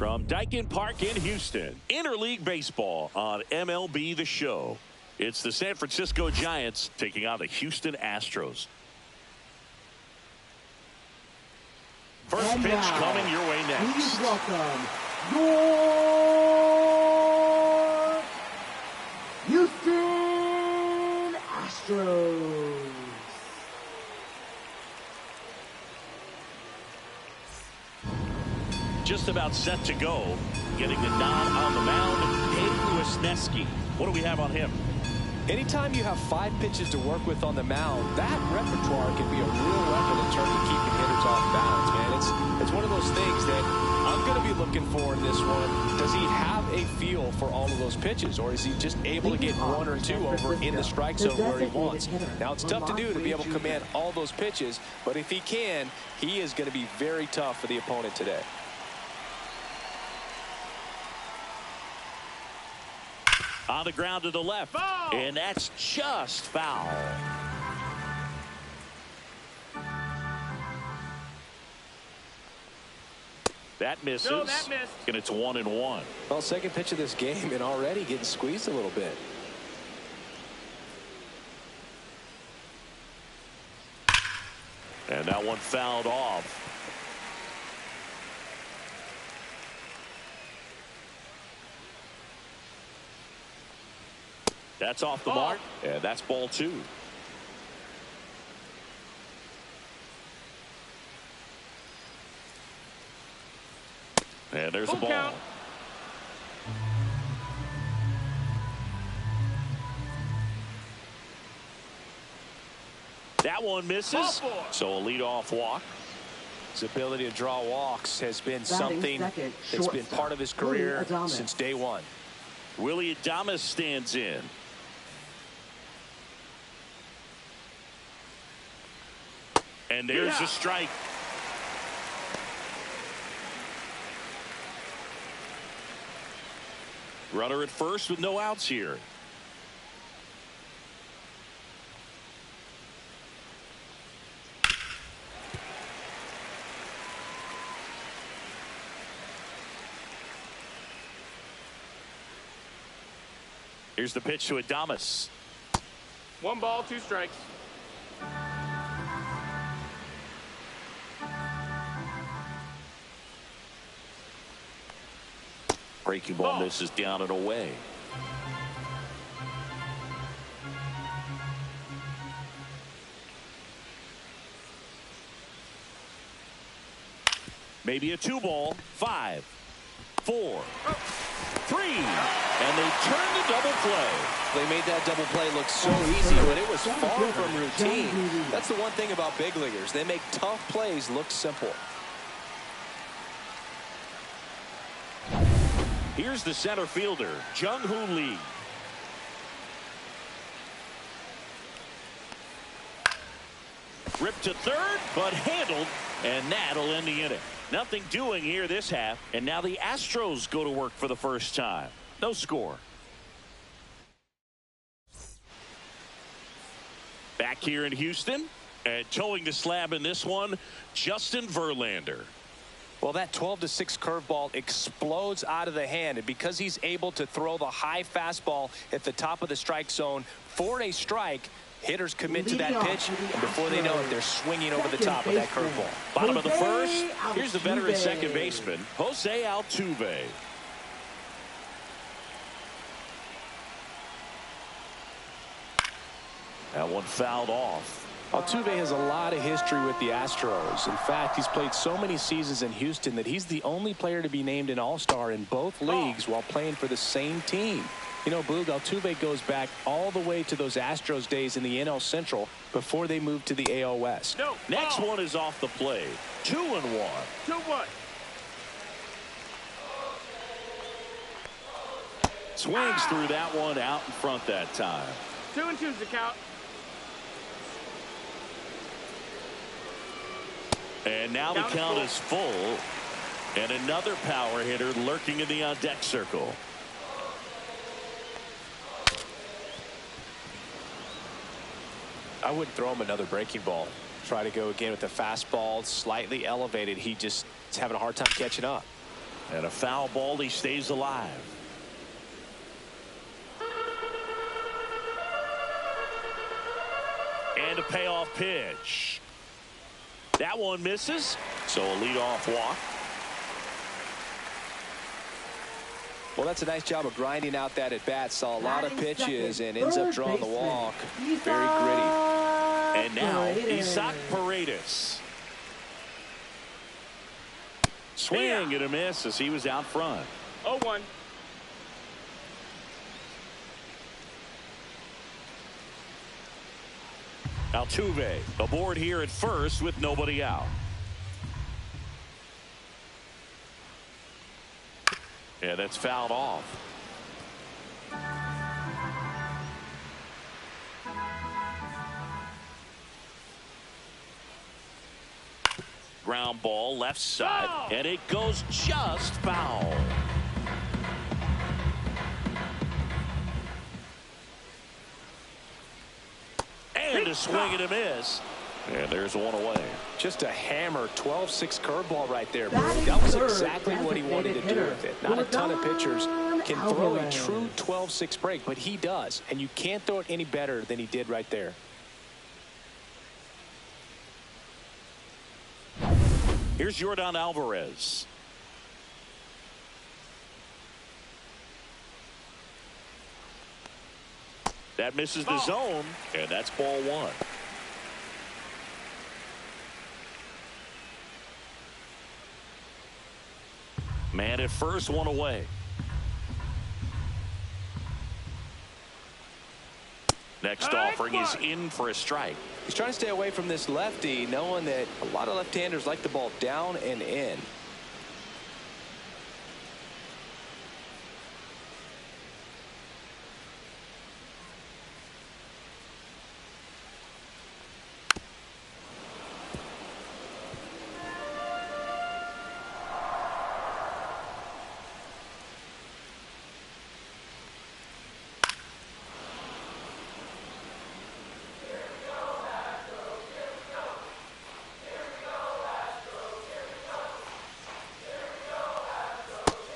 From Daikin Park in Houston, interleague baseball on MLB The Show. It's the San Francisco Giants taking on the Houston Astros. First and pitch now, coming your way next. Please welcome your Houston Astros. Just about set to go. Getting the nod on the mound, Dave Wisniewski. What do we have on him? Anytime you have 5 pitches to work with on the mound, that repertoire can be a real weapon in terms of keeping hitters off balance, man. It's one of those things that I'm going to be looking for in this one. Does he have a feel for all of those pitches, or is he just able to get 1 or 2 over in the strike zone where he wants? Now, it's tough to do to be able to command all those pitches, but if he can, he is going to be very tough for the opponent today. On the ground to the left, foul. And that's just foul. That misses. No, that missed. And it's 1-1. Well, second pitch of this game and already getting squeezed a little bit. And that one fouled off. That's off the mark, and that's ball 2. And there's a ball. Count. That one misses. So a leadoff walk. His ability to draw walks has been something that's been part of his career since day one. Willie Adames stands in. And there's a strike. Runner at first with no outs here. Here's the pitch to Adames. 1 ball, 2 strikes. Breaking ball misses down and away. Maybe a 2 ball. 5, 4, 3, and they turn the double play. They made that double play look so easy, but it was far from routine. That's the one thing about big leaguers. They make tough plays look simple. Here's the center fielder, Jung-Hoo Lee. Ripped to third, but handled, and that'll end the inning. Nothing doing here this half, and now the Astros go to work for the first time. No score. Back here in Houston, and towing the slab in this one, Justin Verlander. Well, that 12-6 curveball explodes out of the hand, and because he's able to throw the high fastball at the top of the strike zone for a strike, hitters commit to that pitch, and before they know it, they're swinging over the top of that curveball. Bottom of the first, here's the veteran second baseman, Jose Altuve. That one fouled off. Altuve has a lot of history with the Astros. In fact, he's played so many seasons in Houston that he's the only player to be named an All-Star in both leagues while playing for the same team. You know, Boog, Altuve goes back all the way to those Astros days in the NL Central before they moved to the AL West. No. Next one is off the plate. 2-1. 2-1. Swings through that one out in front that time. 2-2 is the count. And now the count is full. And another power hitter lurking in the on-deck circle. I wouldn't throw him another breaking ball. Try to go again with the fastball slightly elevated. He just is having a hard time catching up. And a foul ball. He stays alive. And a payoff pitch. That one misses. So a leadoff walk. Well, that's a nice job of grinding out that at bat. Saw a lot of pitches and ends up drawing the walk. Very gritty. And now Isaac Paredes. Swing and a miss as he was out front. 0-1. Altuve aboard here at first with nobody out. Yeah, that's fouled off. Ground ball left side, and it goes just foul. And a swing and a miss. And there's one away. Just a hammer 12-6 curveball right there. That was exactly what he wanted to do with it. Not a ton of pitchers can throw a true 12-6 break, but he does. And you can't throw it any better than he did right there. Here's Yordan Alvarez. That misses the zone, and that's ball one. Man at first, one away. Next offering is in for a strike. He's trying to stay away from this lefty, knowing that a lot of left-handers like the ball down and in.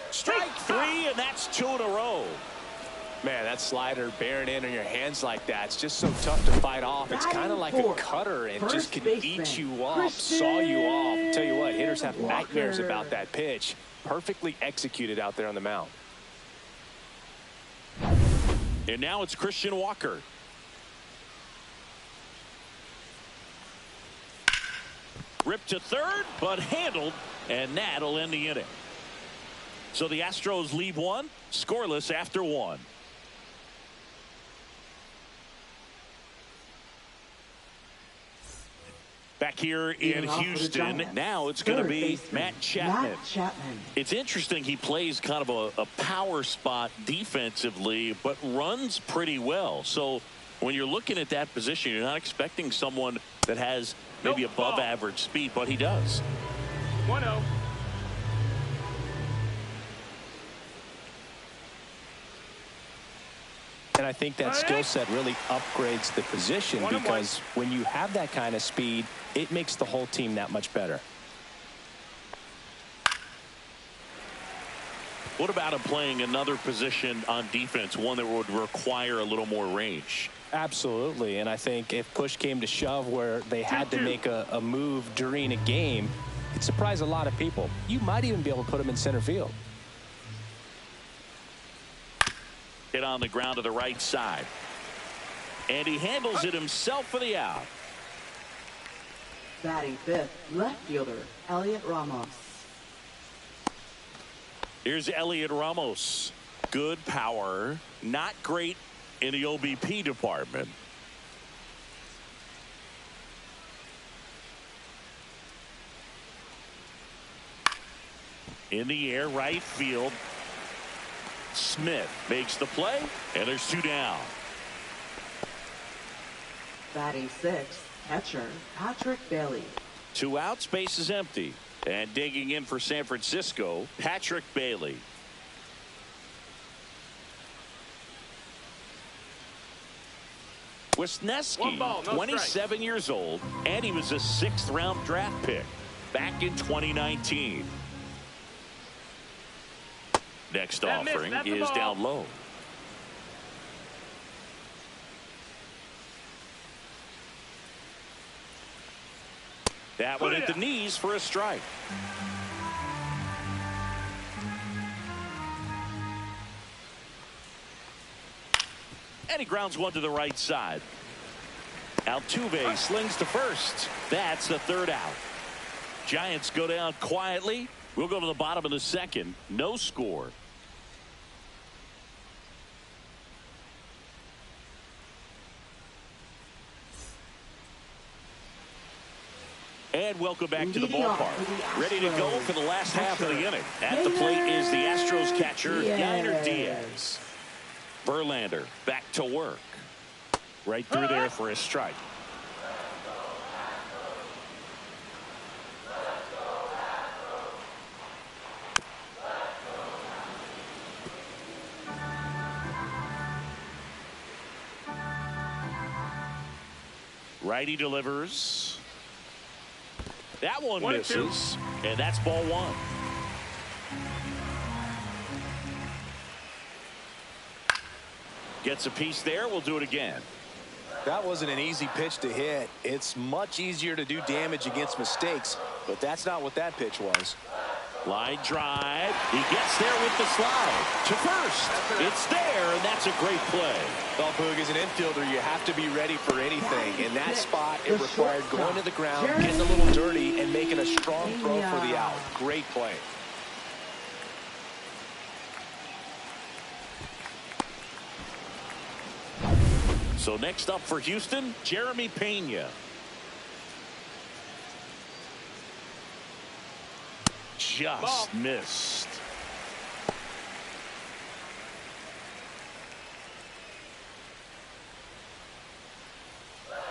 Strike three, and that's two in a row. Man, that slider bearing in on your hands like that, it's just so tough to fight off. It's kind of like a cutter and just can eat you up, saw you off. I'll tell you what, hitters have nightmares about that pitch. Perfectly executed out there on the mound. And now it's Christian Walker. Ripped to third, but handled, and that'll end the inning. So the Astros lead one, scoreless after one. Back here in Houston, now it's going to be Matt Chapman. It's interesting, he plays kind of a power spot defensively, but runs pretty well. So when you're looking at that position, you're not expecting someone that has maybe above average speed, but he does. 1-0. And I think that skill set really upgrades the position because when you have that kind of speed, it makes the whole team that much better. What about him playing another position on defense, one that would require a little more range? Absolutely. And I think if push came to shove where they had to make a move during a game, it'd surprise a lot of people. You might even be able to put him in center field. Hit on the ground to the right side. And he handles it himself for the out. Batting fifth, left fielder, Elliot Ramos. Here's Elliot Ramos. Good power. Not great in the OBP department. In the air, right field. Smith makes the play, and there's two down. Batting sixth, catcher, Patrick Bailey. 2 outs, base is empty. And digging in for San Francisco, Patrick Bailey. Wisniewski, 27 years old, and he was a 6th-round draft pick back in 2019. Next That miss, offering that's the is ball. down low. That one at the knees for a strike. And he grounds one to the right side. Altuve slings to first. That's the third out. Giants go down quietly. We'll go to the bottom of the second. No score. And welcome back to the ballpark. Ready to go for the last half of the inning. At the plate is the Astros catcher, Yainer Diaz. Verlander back to work. Right through there for a strike. Righty delivers. That one misses. And that's ball one. Gets a piece there. We'll do it again. That wasn't an easy pitch to hit. It's much easier to do damage against mistakes, but that's not what that pitch was. Line drive. He gets there with the slide to first. It's there, and that's a great play. Well, Boog, as an infielder, you have to be ready for anything. In that spot, it required going to the ground, getting a little dirty, and making a strong throw for the out. Great play. So next up for Houston, Jeremy Pena. Just missed.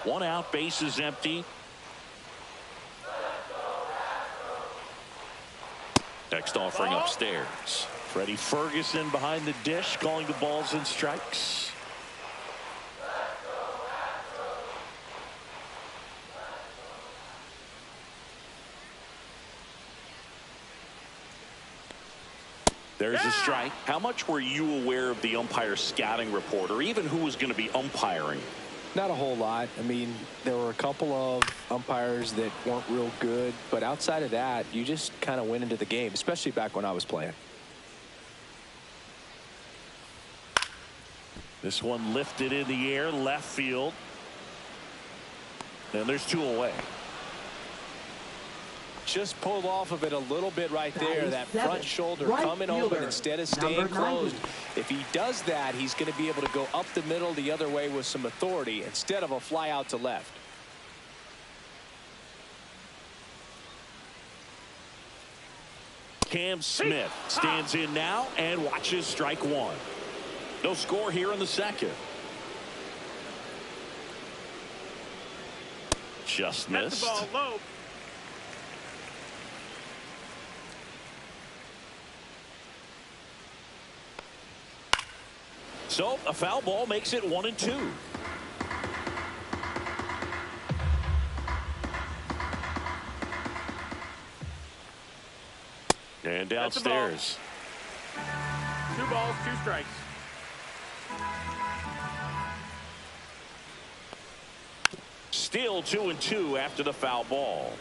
One out, base is empty. Next offering upstairs. Freddie Ferguson behind the dish, calling the balls and strikes. There's a strike. How much were you aware of the umpire scouting report, or even who was going to be umpiring? Not a whole lot. I mean, there were a couple of umpires that weren't real good, but outside of that, you just kind of went into the game, especially back when I was playing. This one lifted in the air, left field. And there's two away. Just pulled off of it a little bit right there. That front shoulder coming open instead of staying closed. If he does that, he's going to be able to go up the middle the other way with some authority instead of a fly out to left. Cam Smith stands in now and watches strike one. No score here in the second. Just missed. The ball low. So a foul ball makes it 1-2. And downstairs. 2 balls, 2 strikes. Still 2-2 after the foul ball.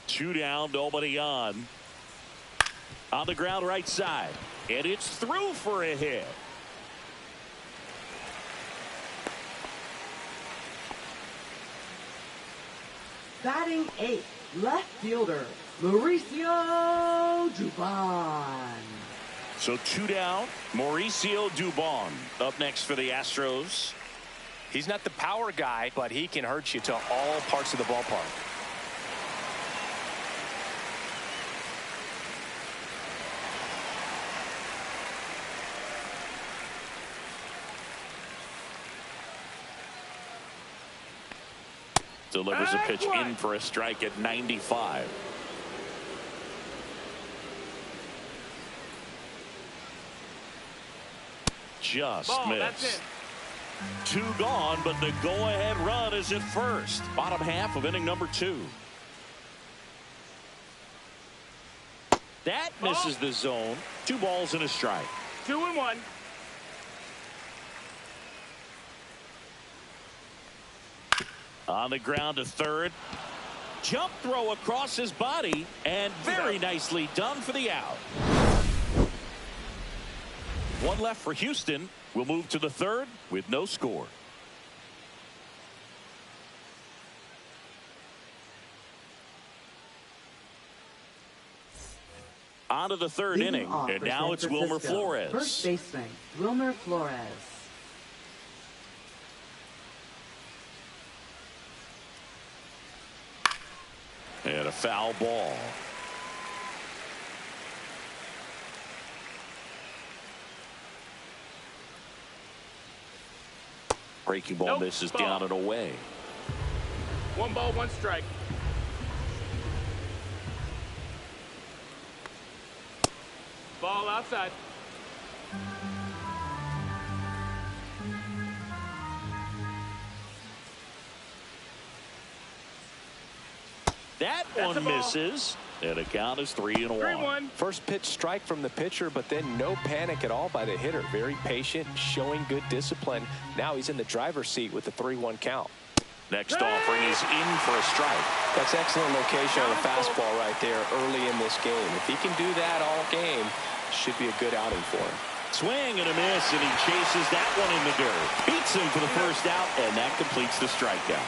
Two down, nobody on. On the ground right side. And it's through for a hit. Batting 8th, left fielder, Mauricio Dubon. So two down, Mauricio Dubon up next for the Astros. He's not the power guy, but he can hurt you to all parts of the ballpark. Delivers a pitch in for a strike at 95. Just missed. Two gone, but the go-ahead run is at first. Bottom half of inning number 2. misses the zone. 2 balls and a strike. 2-1. On the ground to third. Jump throw across his body, and very nicely done for the out. 1 left for Houston. We'll move to the third with no score. On to the third inning, and now it's Wilmer Flores. First baseman, Wilmer Flores. And a foul ball. Breaking ball misses down and away. 1 ball, 1 strike. Ball outside. That one misses. And a count is 3-1. 3-1. First pitch strike from the pitcher, but then no panic at all by the hitter. Very patient, showing good discipline. Now he's in the driver's seat with the 3-1 count. Next offering is in for a strike. That's excellent location on the fastball right there early in this game. If he can do that all game, should be a good outing for him. Swing and a miss, and he chases that one in the dirt. Beats him for the first out, and that completes the strikeout.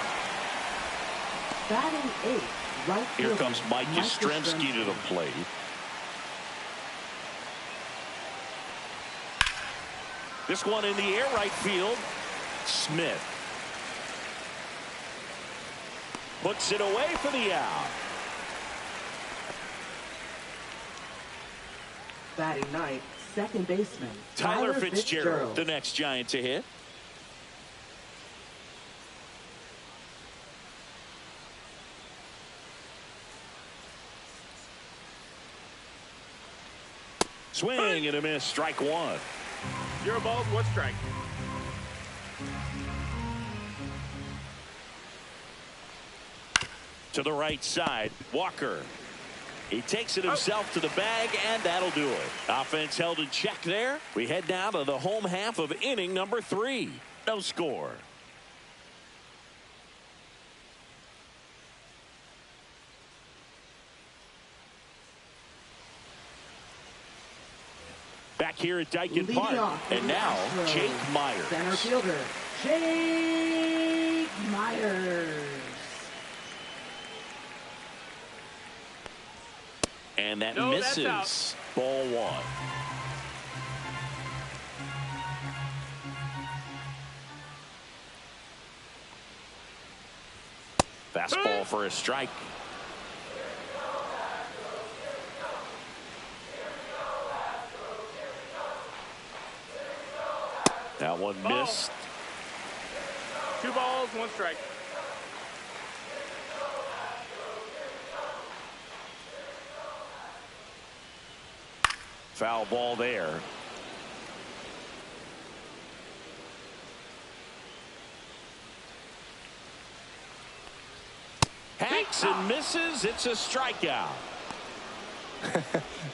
Batting 8. Right Here fielder, comes Mike Yastrzemski to the plate. This one in the air right field. Smith puts it away for the out. Batting 9th, second baseman, Tyler Fitzgerald, the next Giant to hit. Swing and a miss, strike 1. 0 balls, 1 strike. To the right side, Walker. He takes it himself to the bag, and that'll do it. Offense held in check there. We head down to the home half of inning number 3. No score. Back here at Dyken Park, and now Jake Myers. Center fielder, Jake Myers. And that No, that's misses. out. Ball 1. Fastball for a strike. That one missed. 2 balls, 1 strike. Foul ball there. Hacks and misses. It's a strikeout.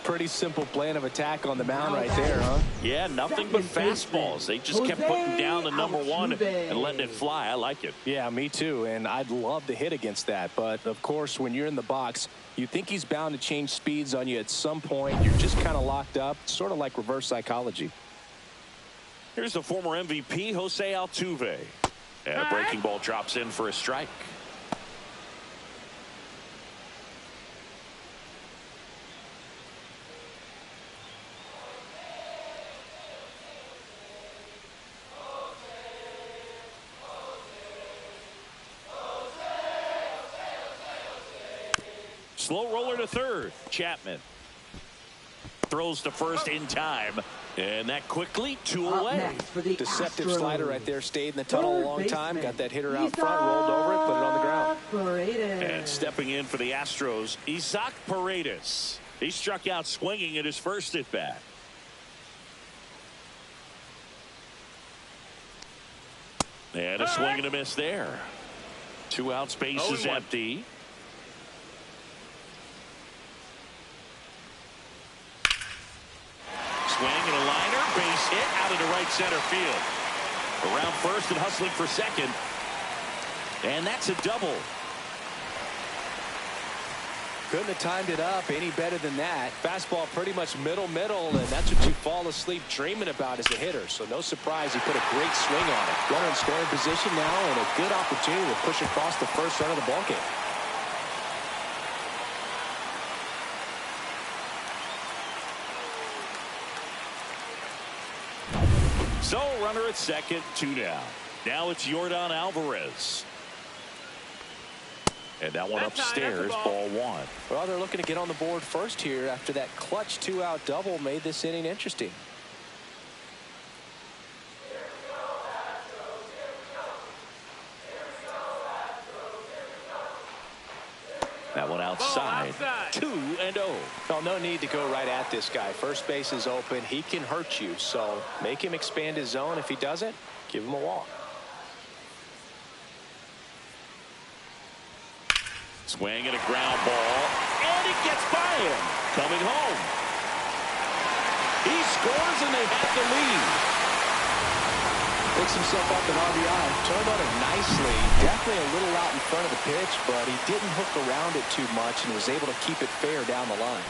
Pretty simple plan of attack on the mound right there, huh? Yeah, nothing but fastballs. They just kept putting down the number 1 and letting it fly. I like it. Yeah, me too, and I'd love to hit against that. But, of course, when you're in the box, you think he's bound to change speeds on you at some point. You're just kind of locked up, sort of like reverse psychology. Here's the former MVP, Jose Altuve. And a breaking ball drops in for a strike. Slow roller to third. Chapman throws to first in time, and that quickly 2 away. Deceptive slider right there. Stayed in the tunnel a long time. Got that hitter out front, rolled over it, put it on the ground. And stepping in for the Astros, Isaac Paredes. He struck out swinging at his first at bat. And a swing and a miss there. 2 outs, base is empty. swing and a liner. Base hit out into right center field. Around first and hustling for second. And that's a double. Couldn't have timed it up any better than that. Fastball pretty much middle, and that's what you fall asleep dreaming about as a hitter. So no surprise he put a great swing on it. Runner in scoring position now and a good opportunity to push across the first run of the ballgame. So runner at second, 2 down. Now it's Yordan Alvarez. And that one upstairs, ball 1. Well, they're looking to get on the board first here after that clutch 2-out double made this inning interesting. That one outside. 2-0. Well, no need to go right at this guy. First base is open. He can hurt you. So make him expand his zone. If he doesn't, give him a walk. Swing and a ground ball. And it gets by him. Coming home. He scores and they have the lead. Picks himself up an RBI. Turned on it nicely. Definitely a little out in front of the pitch, but he didn't hook around it too much and was able to keep it fair down the line.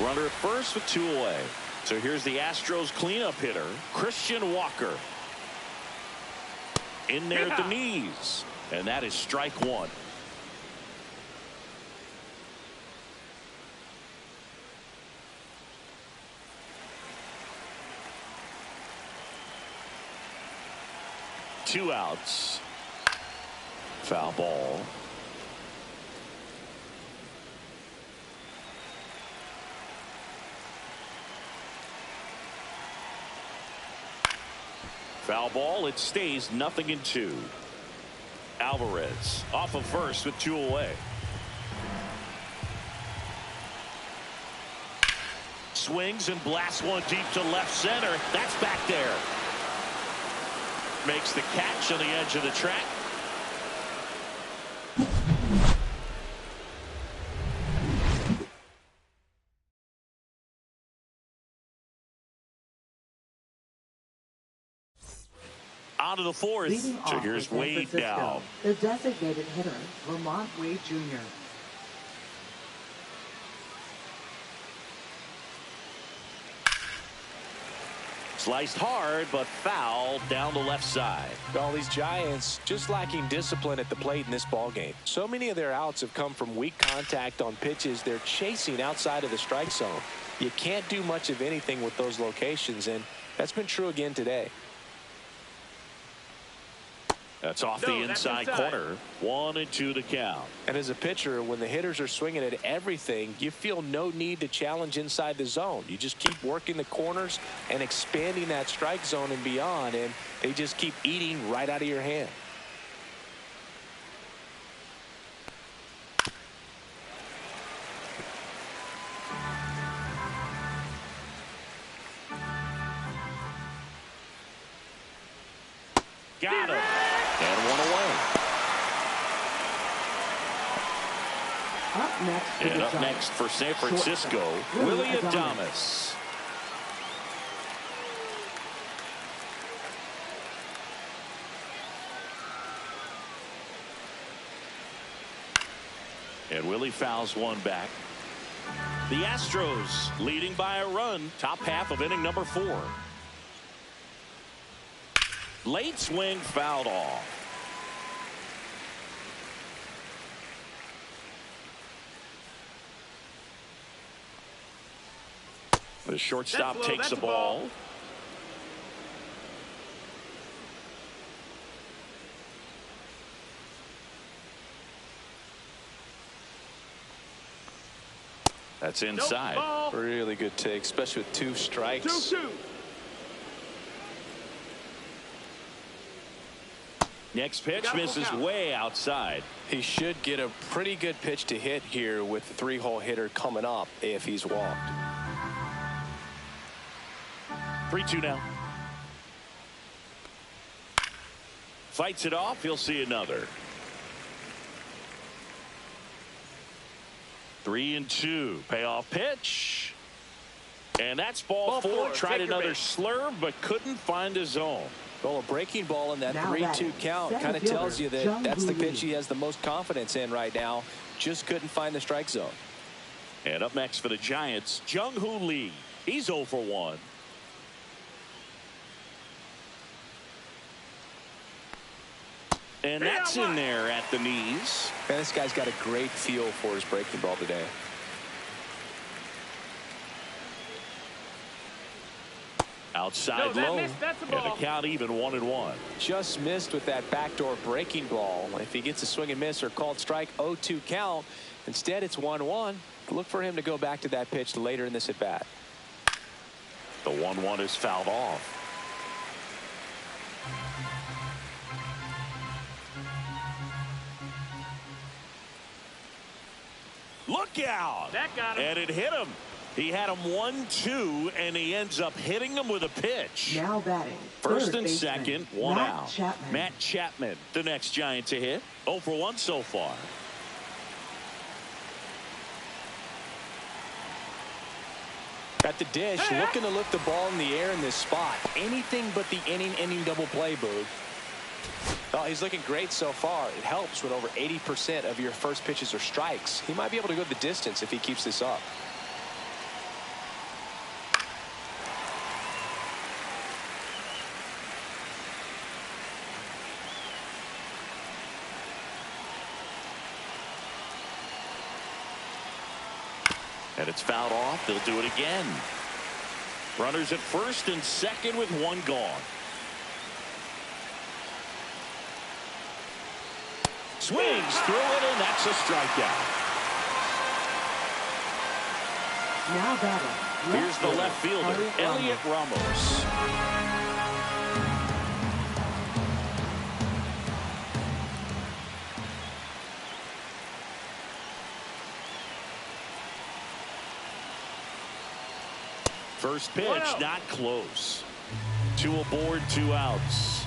Runner at first with 2 away. So here's the Astros cleanup hitter, Christian Walker. In there at the knees. And that is strike 1. Two outs. Foul ball. Foul ball. It stays 0-2. Alvarez off of first with 2 away. Swings and blasts one deep to left center. That's back there. Makes the catch on the edge of the track. On to the fourth. Leading So off here's with San Wade Francisco, now. the designated hitter, Vermont Wade Jr. Sliced hard, but foul down the left side. All these Giants just lacking discipline at the plate in this ballgame. So many of their outs have come from weak contact on pitches they're chasing outside of the strike zone. You can't do much of anything with those locations, and that's been true again today. That's off the inside corner. 1-2 to count. And as a pitcher, when the hitters are swinging at everything, you feel no need to challenge inside the zone. You just keep working the corners and expanding that strike zone and beyond, and they just keep eating right out of your hand. Got him. And 1 away. Up next for And the up Giants, next for San Francisco, shortstop, Willie Adames. Adames. And Willie fouls one back. The Astros leading by a run, top half of inning number 4. Late swing fouled off. The shortstop takes the ball. That's inside. Really good take, especially with 2 strikes. 2-2. Next pitch misses way outside. He should get a pretty good pitch to hit here with the 3-hole hitter coming up if he's walked. 3-2 now. Fights it off. He'll see another. 3-2. Payoff pitch. And that's ball four. Tried another slurve, but couldn't find his zone. Well, a breaking ball in that 3-2 count kind of tells you that that's the pitch he has the most confidence in right now. Just couldn't find the strike zone. And up next for the Giants, Jung-Hoo Lee. He's 0 for 1. And that's in there at the knees. Man, this guy's got a great feel for his breaking ball today. Outside low, and the count even 1-1. Just missed with that backdoor breaking ball. If he gets a swing and miss or called strike, 0-2 count. Instead, it's 1-1. Look for him to go back to that pitch later in this at bat. The 1-1 is fouled off. Look out! That got him. And it hit him. He had him 1-2, and he ends up hitting him with a pitch. Now batting. First and second, one out. Chapman. Matt Chapman, the next Giant to hit. 0 for 1 so far. At the dish, looking to lift the ball in the air in this spot. Anything but the inning double play, Boog. Oh, he's looking great so far. It helps when over 80% of your first pitches are strikes. He might be able to go the distance if he keeps this up. And it's fouled off. They'll do it again. Runners at first and second with one gone. Swings through it, and that's a strikeout. Now batting. Here's the left fielder, Elliot Ramos. First pitch, not close. 2 aboard, 2 outs.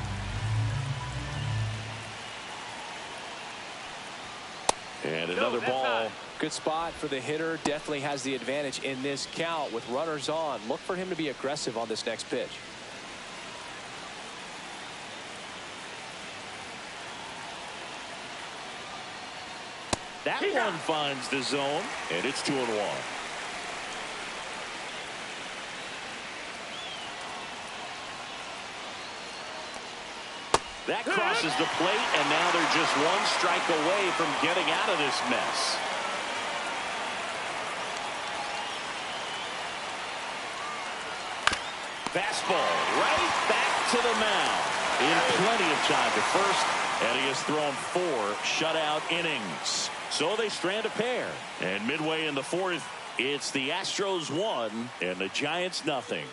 And another ball. Good spot for the hitter. Definitely has the advantage in this count with runners on. Look for him to be aggressive on this next pitch. That one finds the zone, and it's 2-1. That crosses the plate, and now they're just 1 strike away from getting out of this mess. Fastball right back to the mound. In plenty of time to first, and he has thrown 4 shutout innings. So they strand a pair. And midway in the 4th, it's the Astros 1 and the Giants nothing.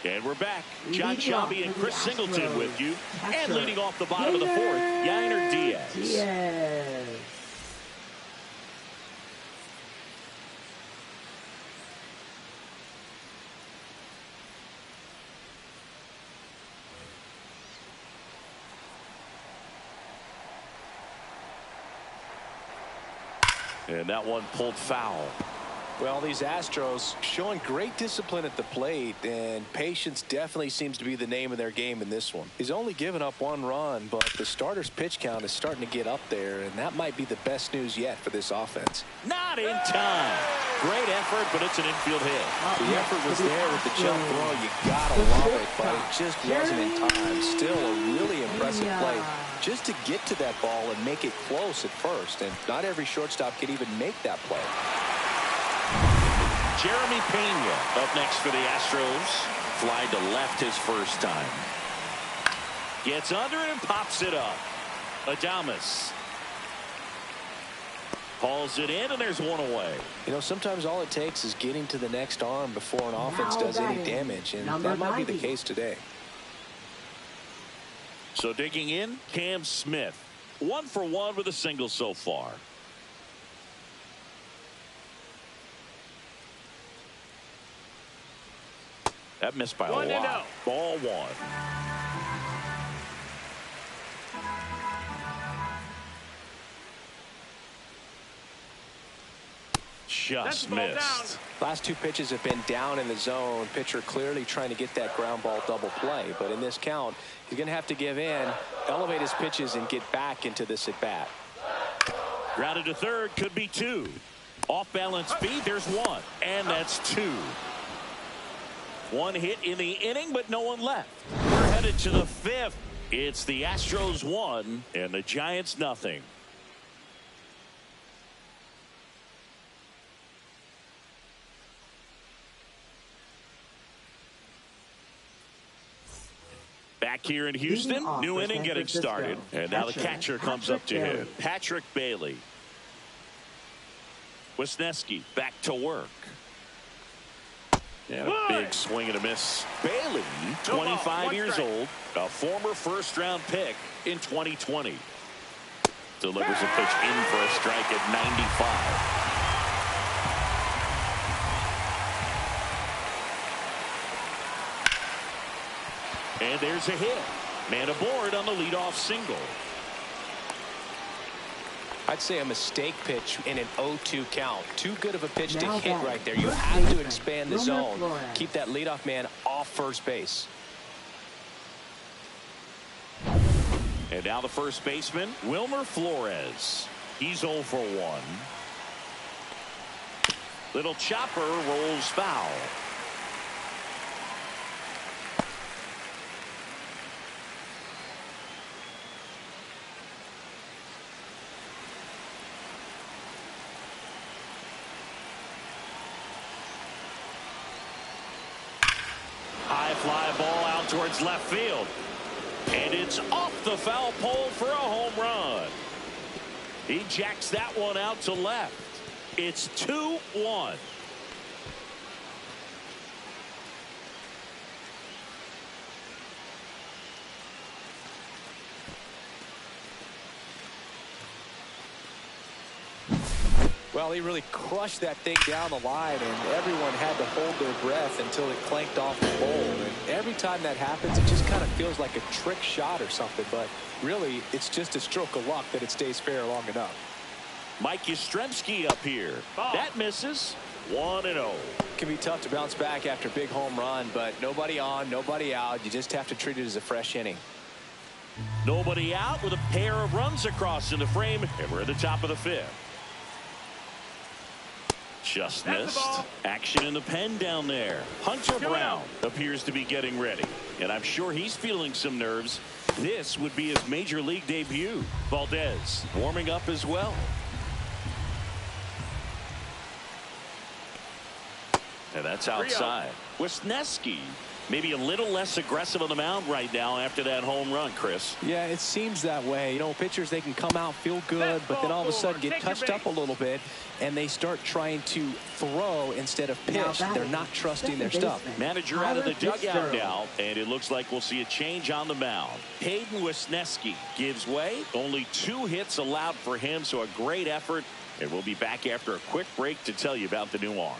And we're back. John Shelby and Chris Singleton with you. And leading off the bottom of the 4th, Yainer Diaz. And that one pulled foul. Well, these Astros showing great discipline at the plate, and patience definitely seems to be the name of their game in this one. He's only given up 1 run, but the starter's pitch count is starting to get up there, and that might be the best news yet for this offense. Not in time. Great effort, but it's an infield hit. The effort was there with the jump throw. You gotta love it, but it just wasn't in time. Still a really impressive play just to get to that ball and make it close at first, and not every shortstop can even make that play. Jeremy Pena up next for the Astros. Fly to left his first time. Gets under it and pops it up. Adames hauls it in, and there's 1 away. You know, sometimes all it takes is getting to the next arm before an offense does any damage, and that might be the case today. So digging in, Cam Smith. 1 for 1 with a single so far. That missed by a lot. Ball 1. just missed. Last two pitches have been down in the zone. Pitcher clearly trying to get that ground ball double play. But in this count, he's going to have to give in, elevate his pitches, and get back into this at bat. Grounded to third, could be two. Off balance speed, there's one. And that's two. One hit in the inning, but no one left. We're headed to the fifth. It's the Astros 1 and the Giants nothing. Back here in Houston, new inning getting started. And now the catcher comes up to him. Patrick Bailey. Wisniewski back to work. And a big swing and a miss. Bailey, 25 years old, a former first-round pick in 2020. Delivers a pitch in for a strike at 95. And there's a hit. Man aboard on the leadoff single. I'd say a mistake pitch in an 0-2 count. Too good of a pitch to hit right there. You have to expand the zone. Keep that leadoff man off first base. And now the first baseman, Wilmer Flores. He's 0 for 1. Little chopper rolls foul. High fly ball out towards left field. And it's off the foul pole for a home run. He jacks that one out to left. It's 2-1. Well, he really crushed that thing down the line, and everyone had to hold their breath until it clanked off the pole. And every time that happens, it just kind of feels like a trick shot or something. But really, it's just a stroke of luck that it stays fair long enough. Mike Yastrzemski up here. That misses. 1-0. Can be tough to bounce back after a big home run, but nobody on, nobody out. You just have to treat it as a fresh inning. Nobody out with a pair of runs across in the frame, and we're at the top of the fifth. Just missed. Action in the pen down there. Hunter Brown appears to be getting ready, and I'm sure he's feeling some nerves. This would be his major league debut. Valdez warming up as well. And that's outside. Wisniewski maybe a little less aggressive on the mound right now after that home run, Chris. Yeah, it seems that way. You know, pitchers, they can come out, feel good, but then all of a sudden get touched up a little bit, and they start trying to throw instead of pitch. They're not trusting their stuff. Manager out of the dugout now, and it looks like we'll see a change on the mound. Hayden Wisniewski gives way. Only 2 hits allowed for him, so a great effort. And we'll be back after a quick break to tell you about the new arm.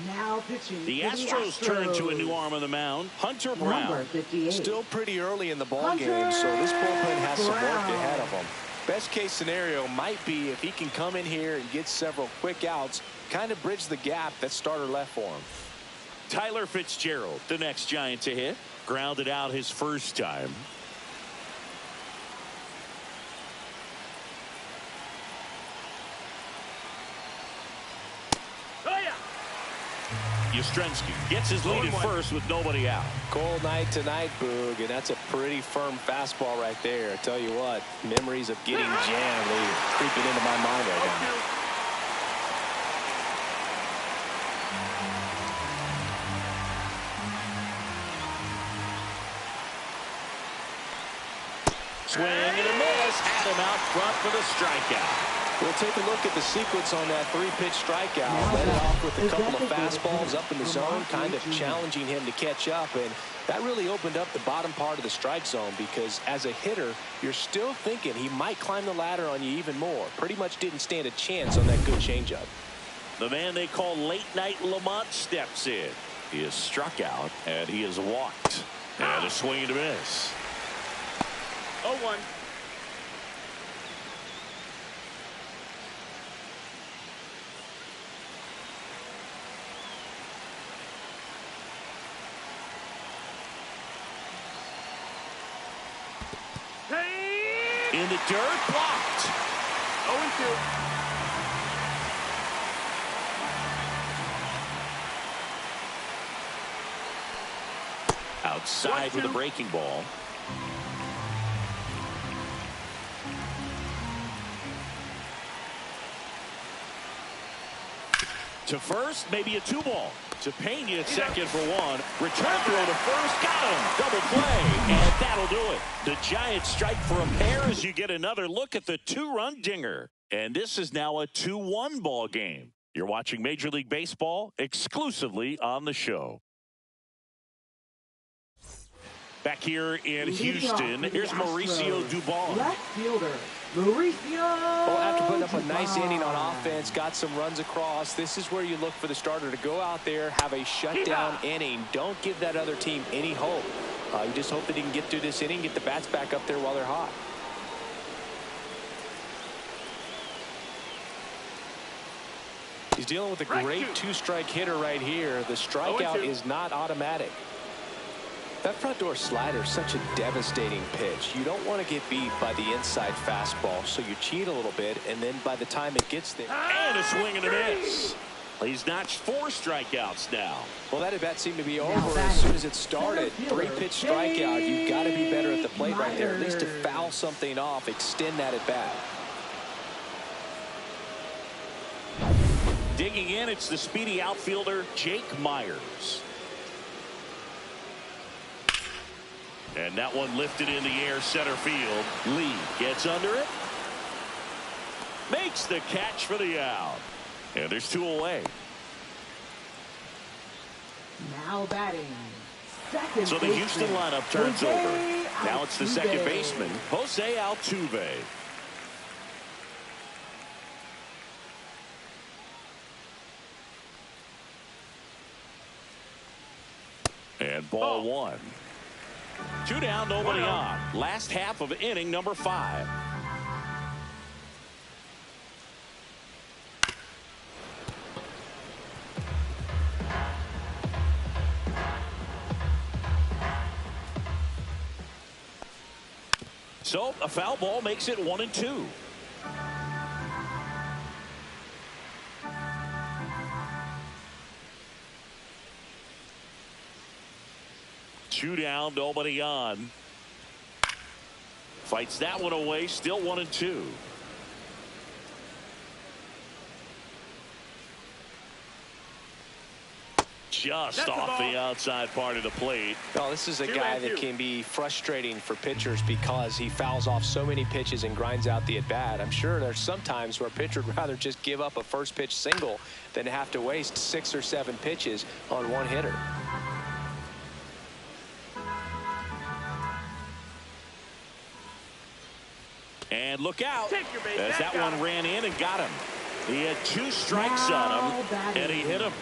Now pitching. The Astros turn to a new arm on the mound. Hunter Brown. Still pretty early in the ball game, so this bullpen has some work ahead of him. Best case scenario might be if he can come in here and get several quick outs, kind of bridge the gap that starter left for him. Tyler Fitzgerald, the next Giant to hit. Grounded out his first time. Yastrzemski gets his lead at first with nobody out. Cold night tonight, Boog, and that's a pretty firm fastball right there. I tell you what, memories of getting jammed, they're creeping into my mind right now. Swing and a miss. Had him out front for the strikeout. We'll take a look at the sequence on that 3-pitch strikeout. Led it off with a couple of fastballs up in the zone, kind of challenging him to catch up. And that really opened up the bottom part of the strike zone because as a hitter, you're still thinking he might climb the ladder on you even more. Pretty much didn't stand a chance on that good changeup. The man they call Late Night Lamont steps in. He is struck out and he is walked. And a swing and a miss. 0-1. dirt, blocked. 0-2. Outside with a breaking ball. To first, maybe a 2-ball. To Pena at second for 1. Return throw to first. Got him. Double play. And that'll do it. The Giants strike for a pair as you get another look at the 2-run dinger. And this is now a 2-1 ball game. You're watching Major League Baseball exclusively on the show. Back here in Houston, here's Mauricio Dubon. Left fielder, Mauricio. Well, after putting up a nice inning on offense, got some runs across, this is where you look for the starter to go out there, have a shutdown inning. Don't give that other team any hope. You just hope that he can get through this inning, get the bats back up there while they're hot. He's dealing with a great two-strike hitter right here. The strikeout is not automatic. That front door slider is such a devastating pitch. You don't want to get beat by the inside fastball, so you cheat a little bit, and then by the time it gets there. And a swing and a miss. He's notched 4 strikeouts now. Well, that at-bat seemed to be over as soon as it started. 3-pitch strikeout. You've got to be better at the plate right there, at least to foul something off, extend that at-bat. Digging in, it's the speedy outfielder, Jake Myers. And that one lifted in the air center field. Lee gets under it. Makes the catch for the out. And there's 2 away. Now batting. Second so the Houston lineup turns Jose over. Now it's the second baseman, Jose Altuve. And ball 1. 2 down, nobody on. Last half of inning number 5. So a foul ball makes it 1-2. Two down, nobody on. Fights that one away, still 1-2. Just off the outside part of the plate. Well, this is a guy that can be frustrating for pitchers because he fouls off so many pitches and grinds out the at-bat. I'm sure there's some times where a pitcher would rather just give up a first pitch single than have to waste 6 or 7 pitches on one hitter. And look out, as that one ran in and got him. He had 2 strikes on him, and he hit him.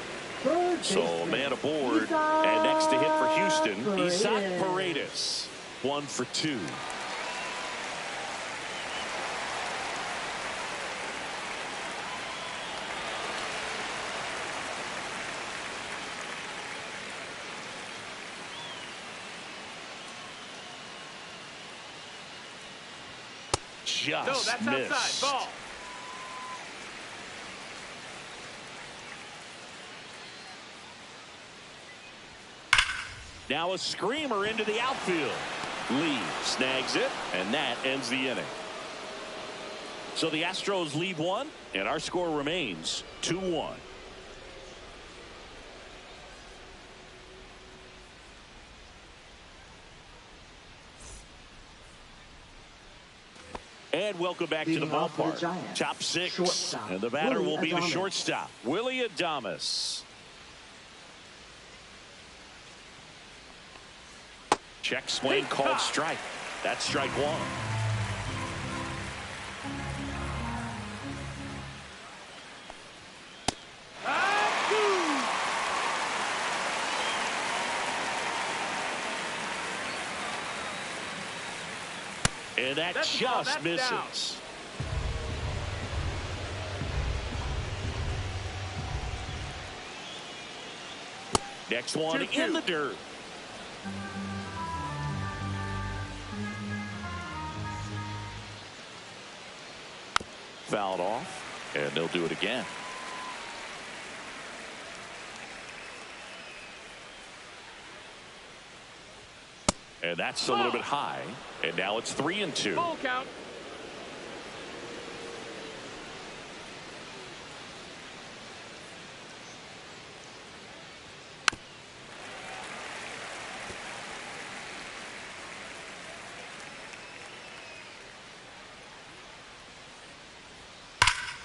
So a man aboard, and next to hit for Houston, Isaac Paredes. 1 for 2. Just missed. Outside. Ball. Now a screamer into the outfield. Lee snags it, and that ends the inning. So the Astros lead 1, and our score remains 2-1. And welcome back to the ballpark. Top 6. And the batter will be the shortstop, Willie Adames. Check swing called strike. That's strike 1. And that just misses. Next one in the dirt. Fouled off, and they'll do it again. And that's a little bit high. And now it's 3-2. Full count.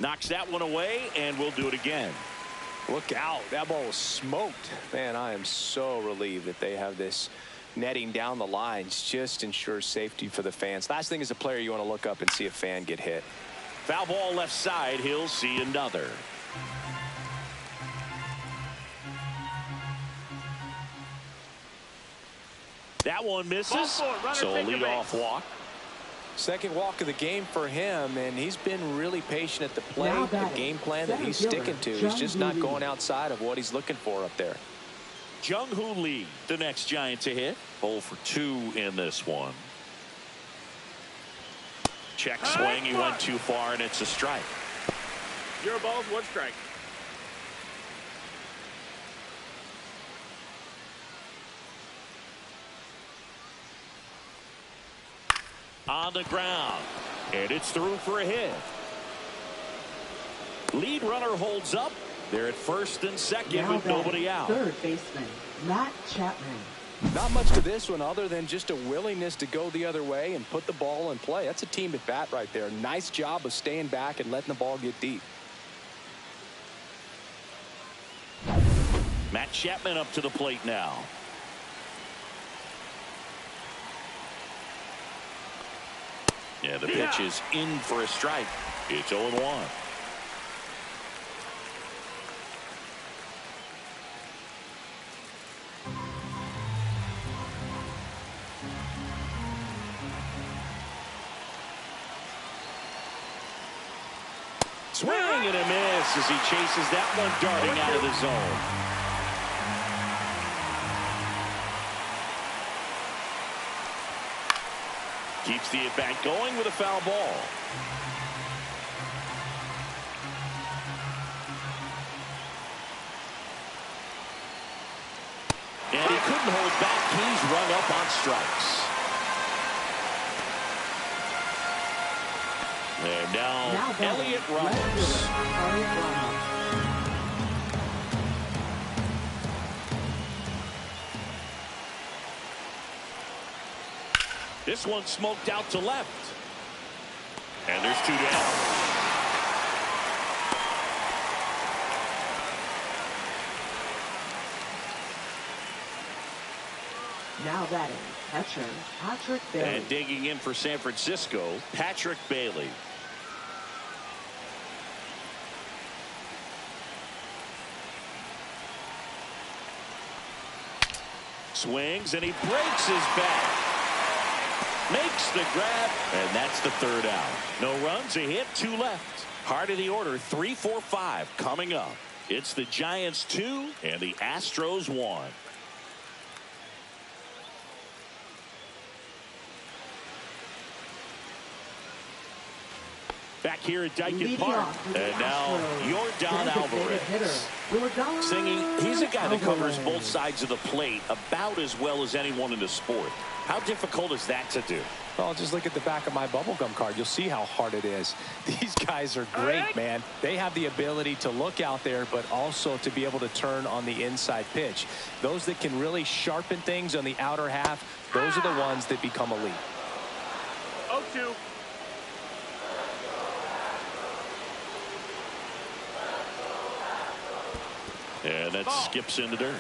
Knocks that one away, and we'll do it again. Look out. That ball was smoked. Man, I am so relieved that they have this netting down the lines. Just ensures safety for the fans. Last thing as a player, you want to look up and see a fan get hit. Foul ball left side. He'll see another. That one misses. So a leadoff walk. Second walk of the game for him, and he's been really patient at the plate. The game plan that he's sticking to is just not going outside of what he's looking for up there. Jung-Hoo Lee, the next Giant to hit. 0 for 2 in this one. Check swing. He went too far, and it's a strike. 0 balls, 1 strike. On the ground, and it's through for a hit. Lead runner holds up. They're at first and second with nobody out. Third baseman Matt Chapman. Not much to this one other than just a willingness to go the other way and put the ball in play. That's a team at bat right there. Nice job of staying back and letting the ball get deep. Matt Chapman up to the plate now. Yeah, the pitch is in for a strike. It's 0-1. Swing and a miss as he chases that one darting out of the zone. Keeps the at-bat going with a foul ball. And he couldn't hold back. He's run up on strikes. And now Elliott Ramos. This one smoked out to left. And there's 2 down. Now batting, catcher Patrick Bailey. And digging in for San Francisco, Patrick Bailey. Swings and he breaks his bat. Makes the grab, and that's the 3rd out. No runs, a hit, 2 left. Heart of the order, 3, 4, 5 coming up. It's the Giants 2 and the Astros 1. Back here at Dyken Park, and now Yordan Alvarez. Singing, he's a guy that covers both sides of the plate about as well as anyone in the sport. How difficult is that to do? Well, just look at the back of my bubblegum card. You'll see how hard it is. These guys are great, man. They have the ability to look out there, but also to be able to turn on the inside pitch. Those that can really sharpen things on the outer half, those are the ones that become elite. 0-2. And that skips in the dirt.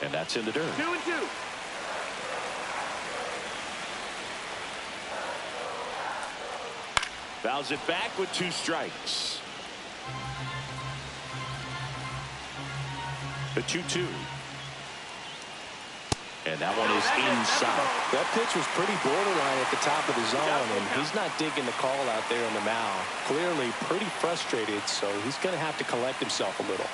And that's in the dirt. 2-2. Fouls it back with 2 strikes. The 2-2. And that one is inside. That pitch was pretty borderline at the top of the zone, and he's not digging the call out there on the mound. Clearly pretty frustrated, so he's going to have to collect himself a little.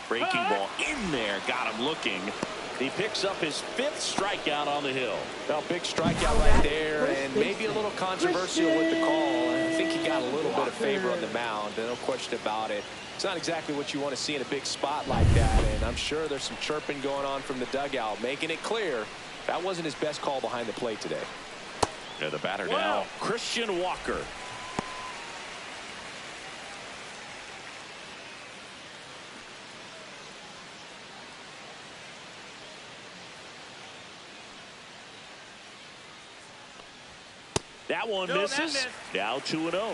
Breaking ball in there. Got him looking. He picks up his 5th strikeout on the hill. Well, big strikeout right there, and maybe a little controversial with the call. I think he got a little bit of favor on the mound. No question about it. It's not exactly what you want to see in a big spot like that, and I'm sure there's some chirping going on from the dugout, making it clear that wasn't his best call behind the plate today. Yeah, the batter now, Christian Walker. That one misses. Now 2-0.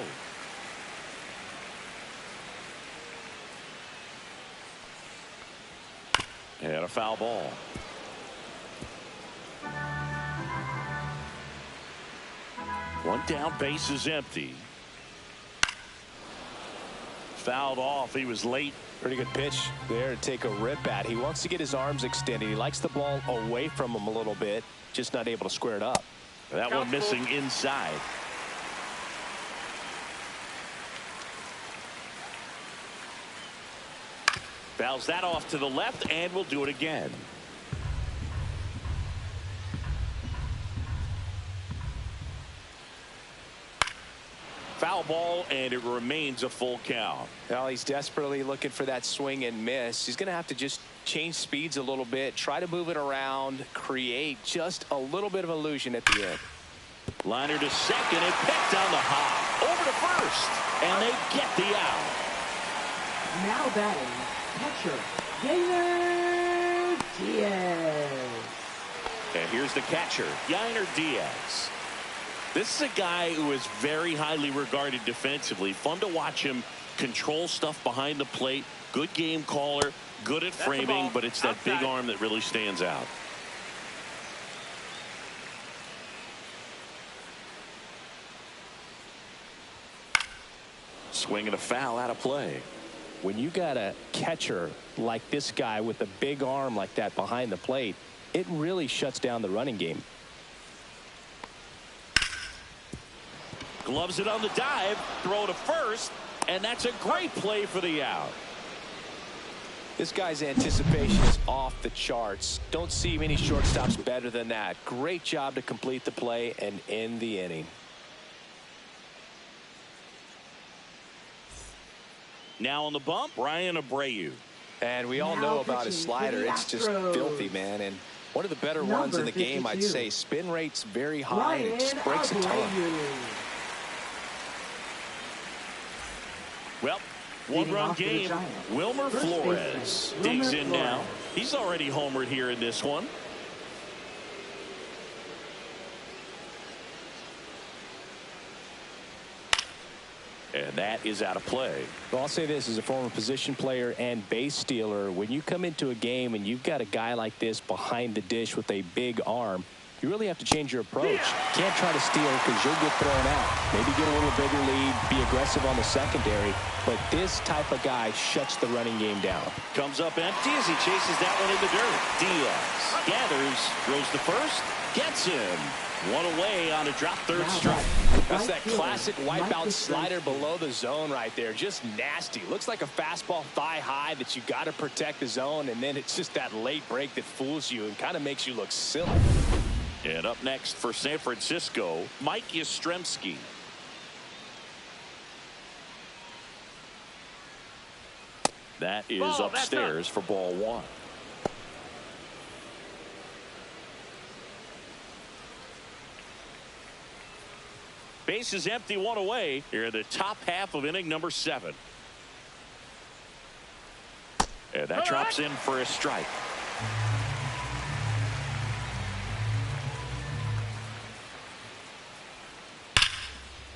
And a foul ball. One down, base is empty. Fouled off. He was late. Pretty good pitch there to take a rip at. He wants to get his arms extended. He likes the ball away from him a little bit, just not able to square it up. That one missing inside. Fouls that off to the left, and we'll do it again. Foul ball, and it remains a full count. Well, he's desperately looking for that swing and miss. He's going to have to just change speeds a little bit, try to move it around, create just a little bit of illusion at the end. Liner to second and picked on the hop. Over to first, and they get the out. Now batting, catcher, Yainer Diaz. And here's the catcher, Yainer Diaz. This is a guy who is very highly regarded defensively. Fun to watch him control stuff behind the plate. Good game caller, good at framing, but it's that big arm that really stands out. Swing and a foul out of play. When you got a catcher like this guy with a big arm like that behind the plate, it really shuts down the running game. Gloves it on the dive, throw to first, and that's a great play for the out. This guy's anticipation is off the charts. Don't see many shortstops better than that. Great job to complete the play and end the inning. Now on the bump, Ryan Abreu. And we all know about his slider. It's just filthy, man. And one of the better ones in the game, I'd say. Spin rate's very high, and it just breaks a ton. Well, one-run game. Wilmer Flores digs in now. He's already homered here in this one. And that is out of play. Well, I'll say this as a former position player and base stealer. When you come into a game and you've got a guy like this behind the dish with a big arm, you really have to change your approach. Can't try to steal because you'll get thrown out. Maybe get a little bigger lead, be aggressive on the secondary. But this type of guy shuts the running game down. Comes up empty as he chases that one in the dirt. Diaz gathers, throws to first, gets him. One away on a drop third strike. That's that classic wipeout slider below the zone right there. Just nasty. Looks like a fastball thigh high that you got to protect the zone, and then it's just that late break that fools you and kind of makes you look silly. And up next for San Francisco, Mike Yastrzemski. That is upstairs for ball one. Base is empty, one away. Here in the top half of inning number 7. And that drops in for a strike.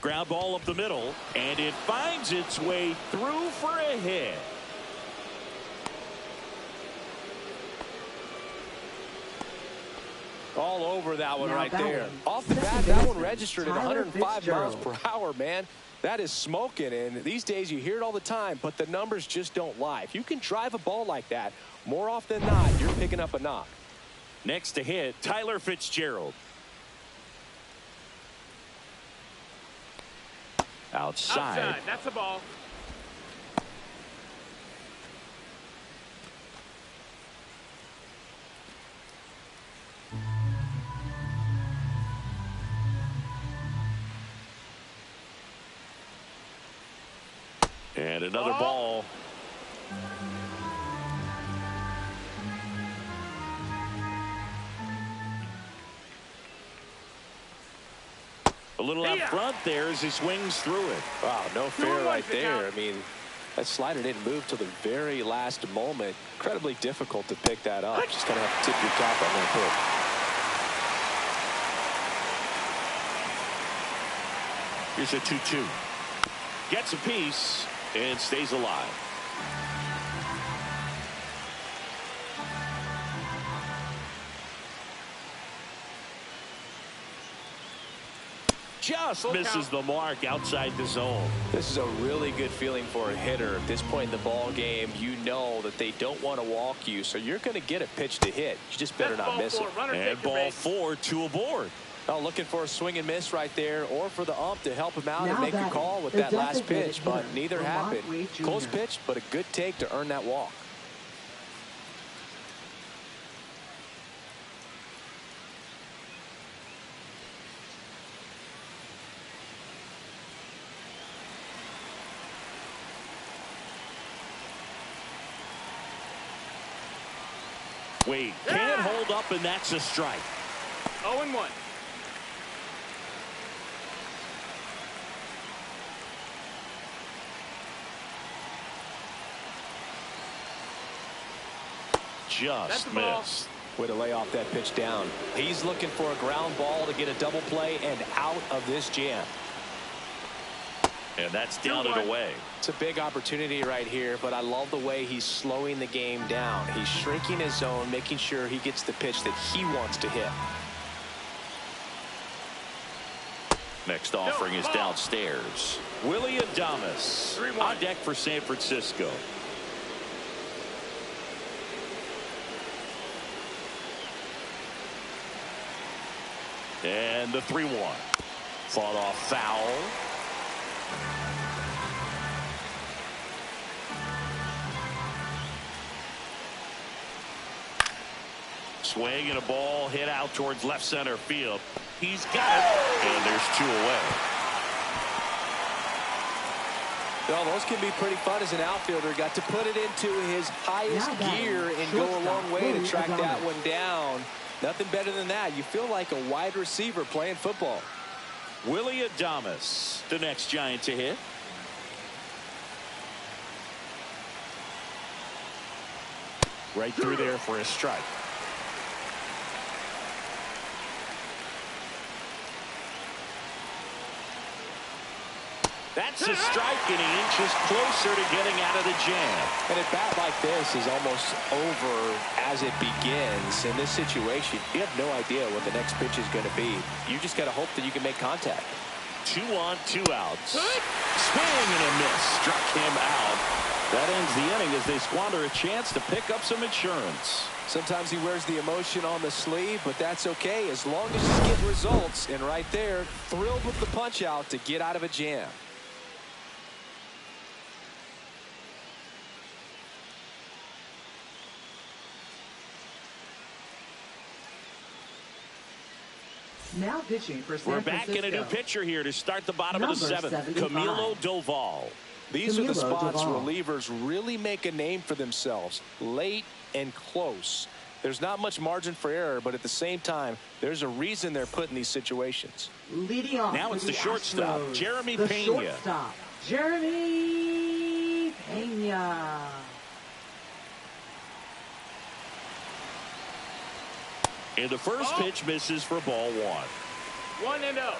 Ground ball up the middle, and it finds its way through for a hit. All over that one right there. Off the bat, that one registered at 105 miles per hour, man. That is smoking, and these days you hear it all the time, but the numbers just don't lie. If you can drive a ball like that, more often than not, you're picking up a knock. Next to hit, Tyler Fitzgerald. Outside. That's a ball. And another ball. A little up front there as he swings through it. Wow, no fair right there. I mean, that slider didn't move till the very last moment. Incredibly difficult to pick that up. Just going to have to tip your cap on that pitch. Here's a 2-2. Gets a piece and stays alive. Just misses the mark outside the zone. This is a really good feeling for a hitter. At this point in the ball game, you know that they don't want to walk you, so you're going to get a pitch to hit. You just better not miss it. And ball 4, 2 aboard. Oh, looking for a swing and miss right there, or for the ump to help him out and make a call with that last pitch, but neither happened. Close pitch, but a good take to earn that walk. Wade can't hold up, and that's a strike. 0-1. Just missed. Way to lay off that pitch down. He's looking for a ground ball to get a double play and out of this jam. And that's down and away. It's a big opportunity right here, but I love the way he's slowing the game down. He's shrinking his zone, making sure he gets the pitch that he wants to hit. Next offering is downstairs. Willie Adames on deck for San Francisco. And the 3-1. Fought off foul. Swing and a ball hit out towards left center field. He's got it, and there's 2 away. Well, those can be pretty fun as an outfielder. Got to put it into his highest gear and go a long way to track that one down. Nothing better than that. You feel like a wide receiver playing football. Willie Adames, the next Giant to hit. Right through there for a strike. That's a strike, and he inches closer to getting out of the jam. And a bat like this is almost over as it begins. In this situation, you have no idea what the next pitch is going to be. You just got to hope that you can make contact. 2 on, 2 outs. Swing and a miss. Struck him out. That ends the inning as they squander a chance to pick up some insurance. Sometimes he wears the emotion on the sleeve, but that's okay as long as you get results. And right there, thrilled with the punch out to get out of a jam. Now pitching for San We're back Francisco. in a new pitcher here to start the bottom of the 7th. 75. Camilo Doval. These are the spots relievers really make a name for themselves. Late and close. There's not much margin for error, but at the same time, there's a reason they're put in these situations. Leading off now it's the shortstop, Astros, Jeremy the Pena. Shortstop, Jeremy Pena. And the first pitch misses for ball 1. 1-0.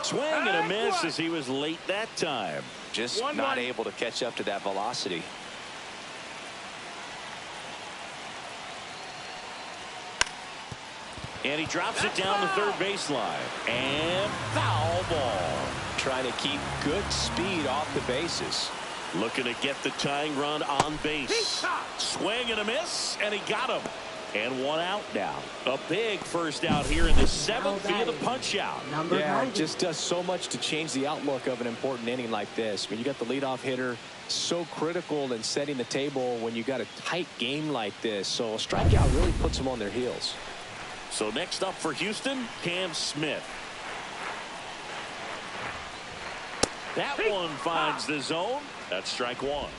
Swing and a miss as he was late that time. Just not able to catch up to that velocity. And he drops it down the third baseline. And foul ball. Trying to keep good speed off the bases. Looking to get the tying run on base. Swing and a miss, and he got him. And 1 out now. A big first out here in the 7th via the punch out. Yeah, it just does so much to change the outlook of an important inning like this. When you got the leadoff hitter, so critical in setting the table when you got a tight game like this. So a strikeout really puts them on their heels. So next up for Houston, Cam Smith. That one finds the zone. That's strike one.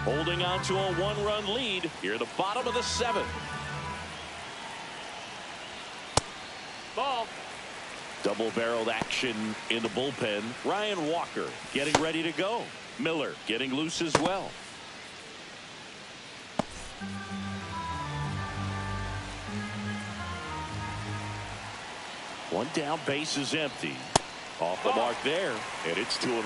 Holding on to a one-run lead here at the bottom of the seventh. Ball. Double-barreled action in the bullpen. Ryan Walker getting ready to go. Miller getting loose as well. One down, base is empty. Off the mark there, and it's 2-1.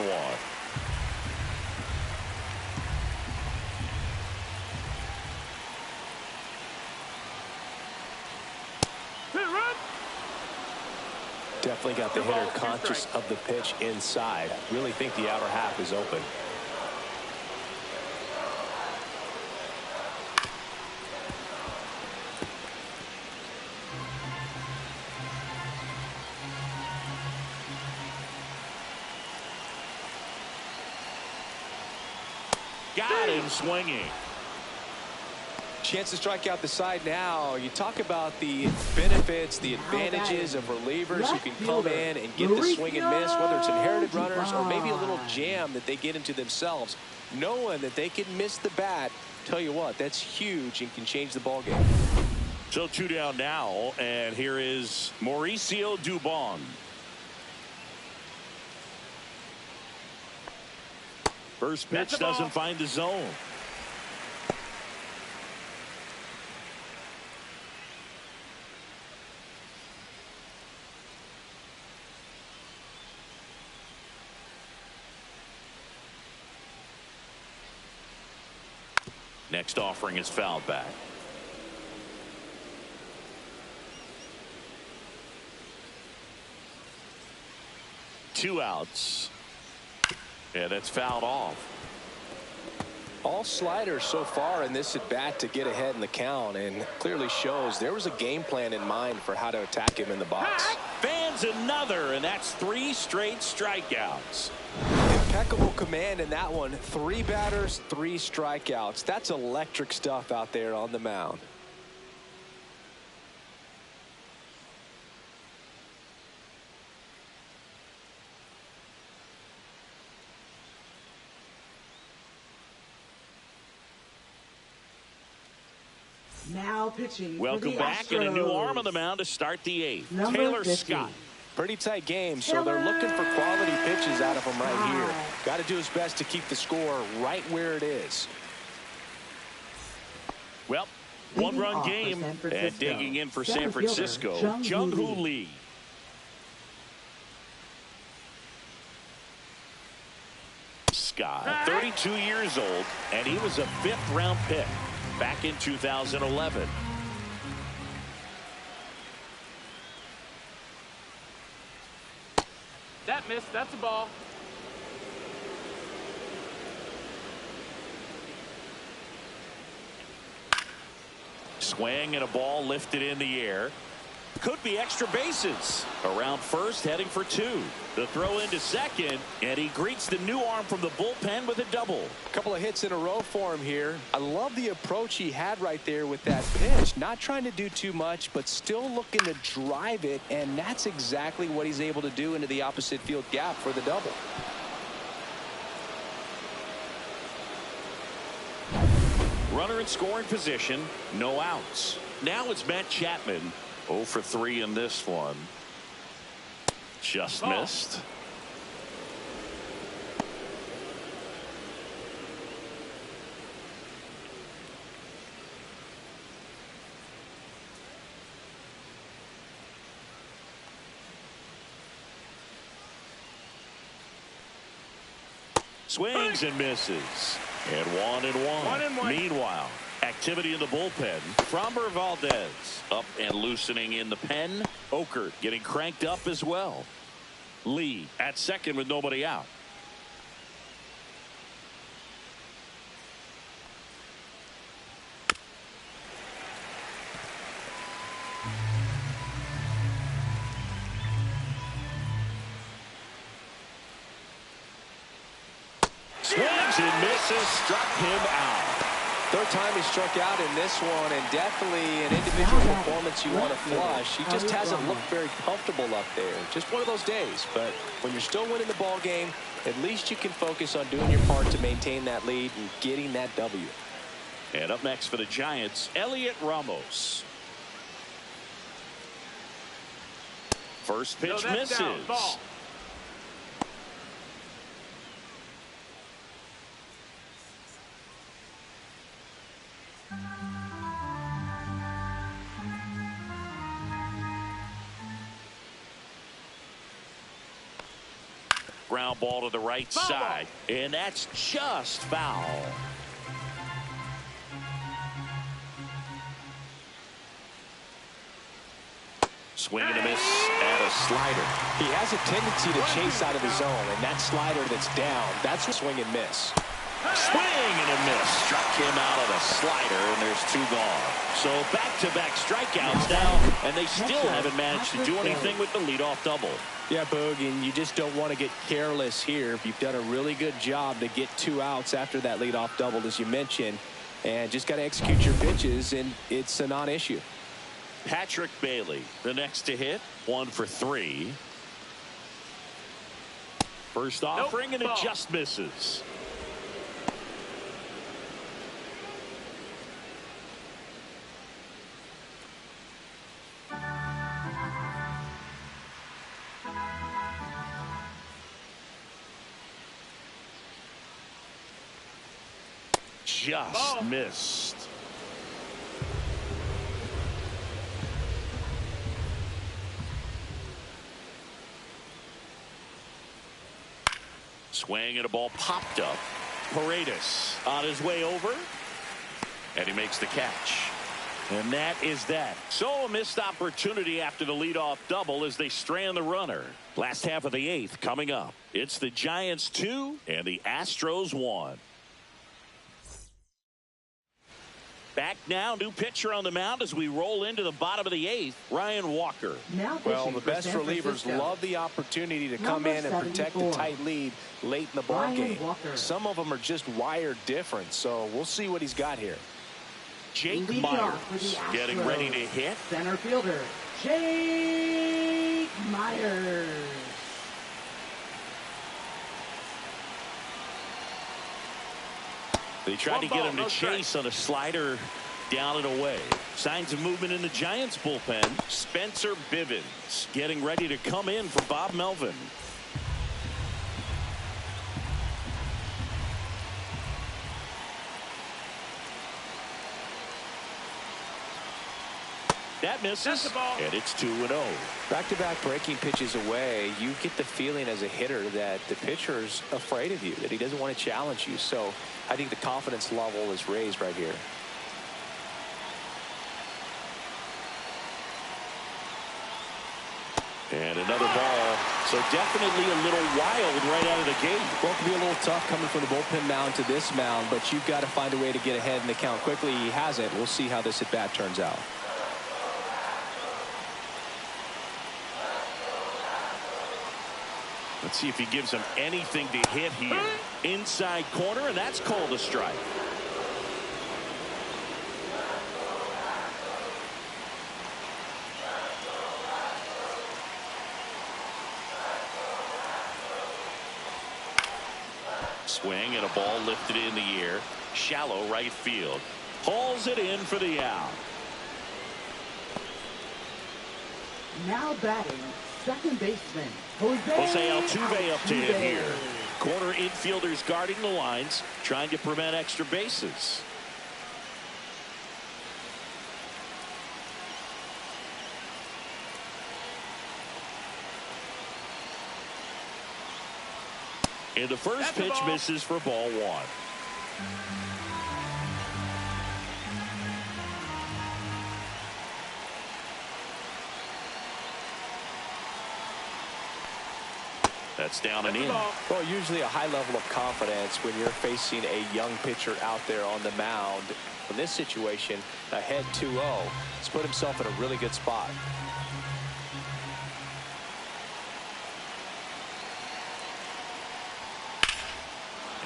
Definitely got the hitter conscious of the pitch inside. Really think the outer half is open. Got him swinging. Chance to strike out the side now. You talk about the benefits, the advantages of relievers who can come in and get the swing and miss, whether it's inherited runners or maybe a little jam that they get into themselves. Knowing that they can miss the bat, tell you what, that's huge and can change the ball game. So 2 down now, and here is Mauricio Dubon. First pitch doesn't find the zone. Next offering is fouled back. Two outs. Yeah, that's fouled off. All sliders so far in this at bat to get ahead in the count, and clearly shows there was a game plan in mind for how to attack him in the box. Fans another, and that's 3 straight strikeouts. Impeccable command in that one. 3 batters, 3 strikeouts. That's electric stuff out there on the mound. Now pitching. Welcome back, and a new arm on the mound to start the 8th. Number Taylor 50. Scott. Pretty tight game, so they're looking for quality pitches out of him right here. Got to do his best to keep the score right where it is. Well, one-run game, and digging in for San Francisco, Jung-Hoo Lee. Scott, 32 years old, and he was a 5th-round pick back in 2011. That missed. That's a ball. Swing and a ball lifted in the air. Could be extra bases. Around first, heading for 2. The throw into second, and he greets the new arm from the bullpen with a double. A couple of hits in a row for him here. I love the approach he had right there with that pitch. Not trying to do too much, but still looking to drive it, and that's exactly what he's able to do into the opposite field gap for the double. Runner in scoring position, no outs. Now it's Matt Chapman. 0 for 3 in this one. Just missed. Swings and misses. And 1-1. Meanwhile, activity in the bullpen. Framber Valdez up and loosening in the pen. Okert getting cranked up as well. Lee at second with nobody out. Swings Swings and misses, struck him out. Third time he struck out in this one, and definitely an individual performance you want to flush. He just hasn't looked very comfortable up there. Just one of those days. But when you're still winning the ball game, at least you can focus on doing your part to maintain that lead and getting that W. And up next for the Giants, Elliot Ramos. First pitch misses. Ball. Ground ball to the right side, and that's just foul. Swing and a miss at a slider. He has a tendency to chase out of the zone, and that slider that's down, that's a swing and miss. Swing and a miss. Struck him out of a slider, and there's two gone. So back-to-back strikeouts now, and they still haven't managed to do anything with the leadoff double. Yeah, Boog, and you just don't want to get careless here. You've done a really good job to get 2 outs after that leadoff double, as you mentioned, and just got to execute your pitches, and it's a non-issue. Patrick Bailey, the next to hit, 1 for 3. First offering, and it just misses. Just missed. Swing and a ball popped up. Paredes on his way over, and he makes the catch. And that is that. So a missed opportunity after the leadoff double as they strand the runner. Last half of the 8th coming up. It's the Giants 2 and the Astros 1. Back now, new pitcher on the mound as we roll into the bottom of the 8th, Ryan Walker. Well, the best relievers love the opportunity to come in and protect the tight lead late in the ball game. Some of them are just wired different, so we'll see what he's got here. Jake Myers getting ready to hit. Center fielder, Jake Myers. They tried to get him to chase on a slider down and away. Signs of movement in the Giants bullpen. Spencer Bivens getting ready to come in for Bob Melvin. That misses, and it's 2-0. Back-to-back breaking pitches away, you get the feeling as a hitter that the pitcher's afraid of you, that he doesn't want to challenge you. So I think the confidence level is raised right here. And another ball. So definitely a little wild right out of the gate. Well, it can be a little tough coming from the bullpen mound to this mound, but you've got to find a way to get ahead in the count quickly. He hasn't. We'll see how this at-bat turns out. Let's see if he gives him anything to hit here. Inside corner, and that's called a strike. Swing and a ball lifted in the air. Shallow right field. Hauls it in for the out. Now batting, second baseman, Jose Altuve up to hit here. Corner infielders guarding the lines, trying to prevent extra bases. And the first pitch misses for ball 1. That's down and in. Well, usually a high level of confidence when you're facing a young pitcher out there on the mound. In this situation, ahead 2-0, he's put himself in a really good spot.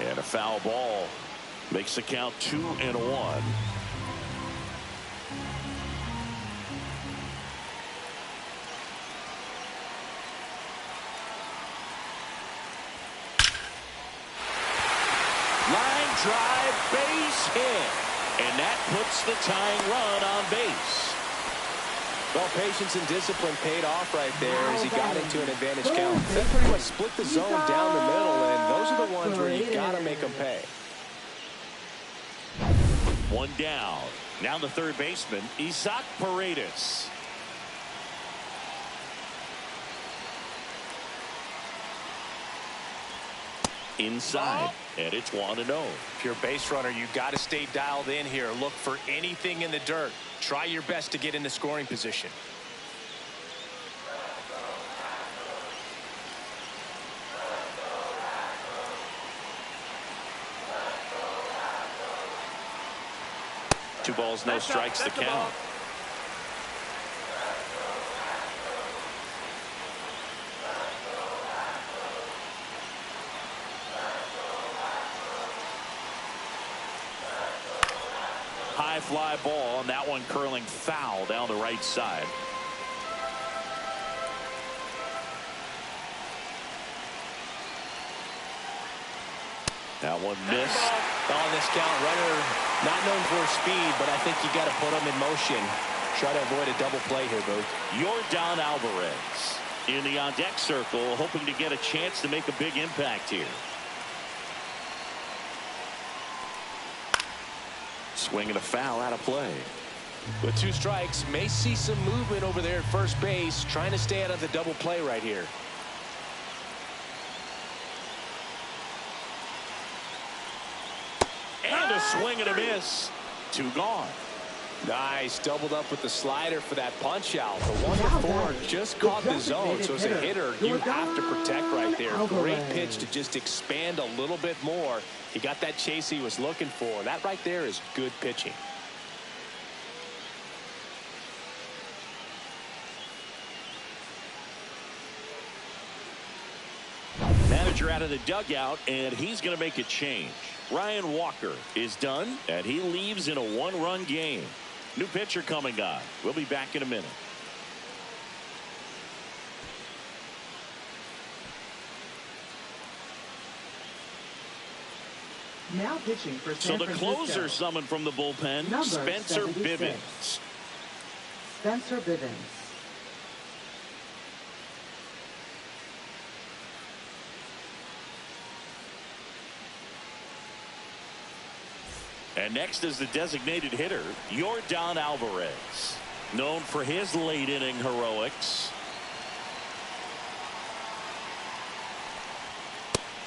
And And a foul ball makes the count 2-1. Line drive, base hit. And that puts the tying run on base. Well, patience and discipline paid off right there as he got into an advantage count. They pretty much split the zone down the middle, and those are the ones where you got to make them pay. One down. Now the third baseman, Isaac Paredes. Inside, and it's 1-0. If you're a base runner, you got to stay dialed in here. Look for anything in the dirt. Try your best to get in the scoring position. Two balls, no strikes to count. High fly ball, and that one curling foul down the right side. That one missed. On this count, runner not known for speed, but I think you got to put him in motion. Try to avoid a double play here, Booth. Yordan Alvarez in the on-deck circle, hoping to get a chance to make a big impact here. Swinging a foul out of play. With 2 strikes, may see some movement over there at first base, trying to stay out of the double play right here. And a swing and a miss. 2 gone. Nice, doubled up with the slider for that punch out. The 1-4 just caught the zone, so as a hitter, you have to protect right there. Great pitch to just expand a little bit more. He got that chase he was looking for. That right there is good pitching. Manager out of the dugout, and he's going to make a change. Ryan Walker is done, and he leaves in a 1-run game. New pitcher coming on. We'll be back in a minute. Now pitching for So San the Francisco. closer summoned from the bullpen, Number Spencer 76. Bivens. Spencer Bivens. And next is the designated hitter, Yordan Alvarez, known for his late inning heroics.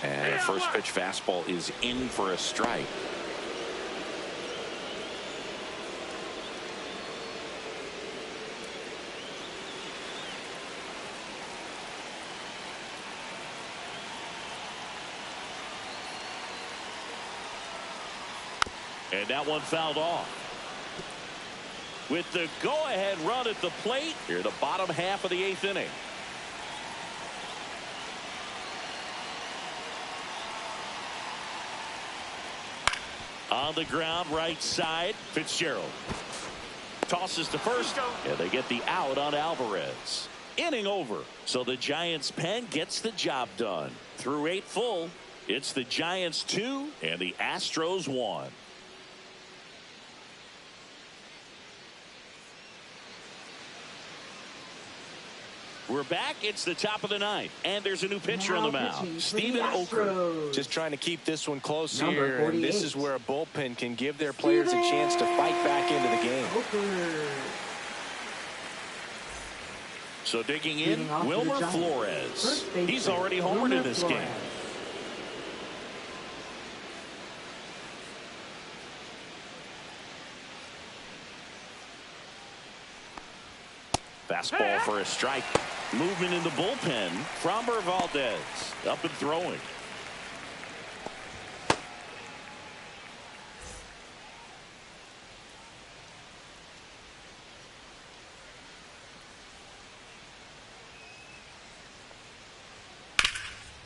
And a first pitch fastball is in for a strike. And that one fouled off. With the go-ahead run at the plate, here the bottom half of the 8th inning. On the ground, right side, Fitzgerald. Tosses to first, and they get the out on Alvarez. Inning over, so the Giants' pen gets the job done. Through 8 full, it's the Giants 2 and the Astros 1. We're back. It's the top of the 9th, and there's a new pitcher on the mound, Steven Okra. Just trying to keep this one close Number here. 48. And this is where a bullpen can give their players a chance to fight back into the game. Okra. So digging in, Leading off for the Wilmer Giants. Flores. First baseman, He's already homered Wilmer in this Flores. game. Fastball for a strike. Movement in the bullpen. Framber Valdez up and throwing.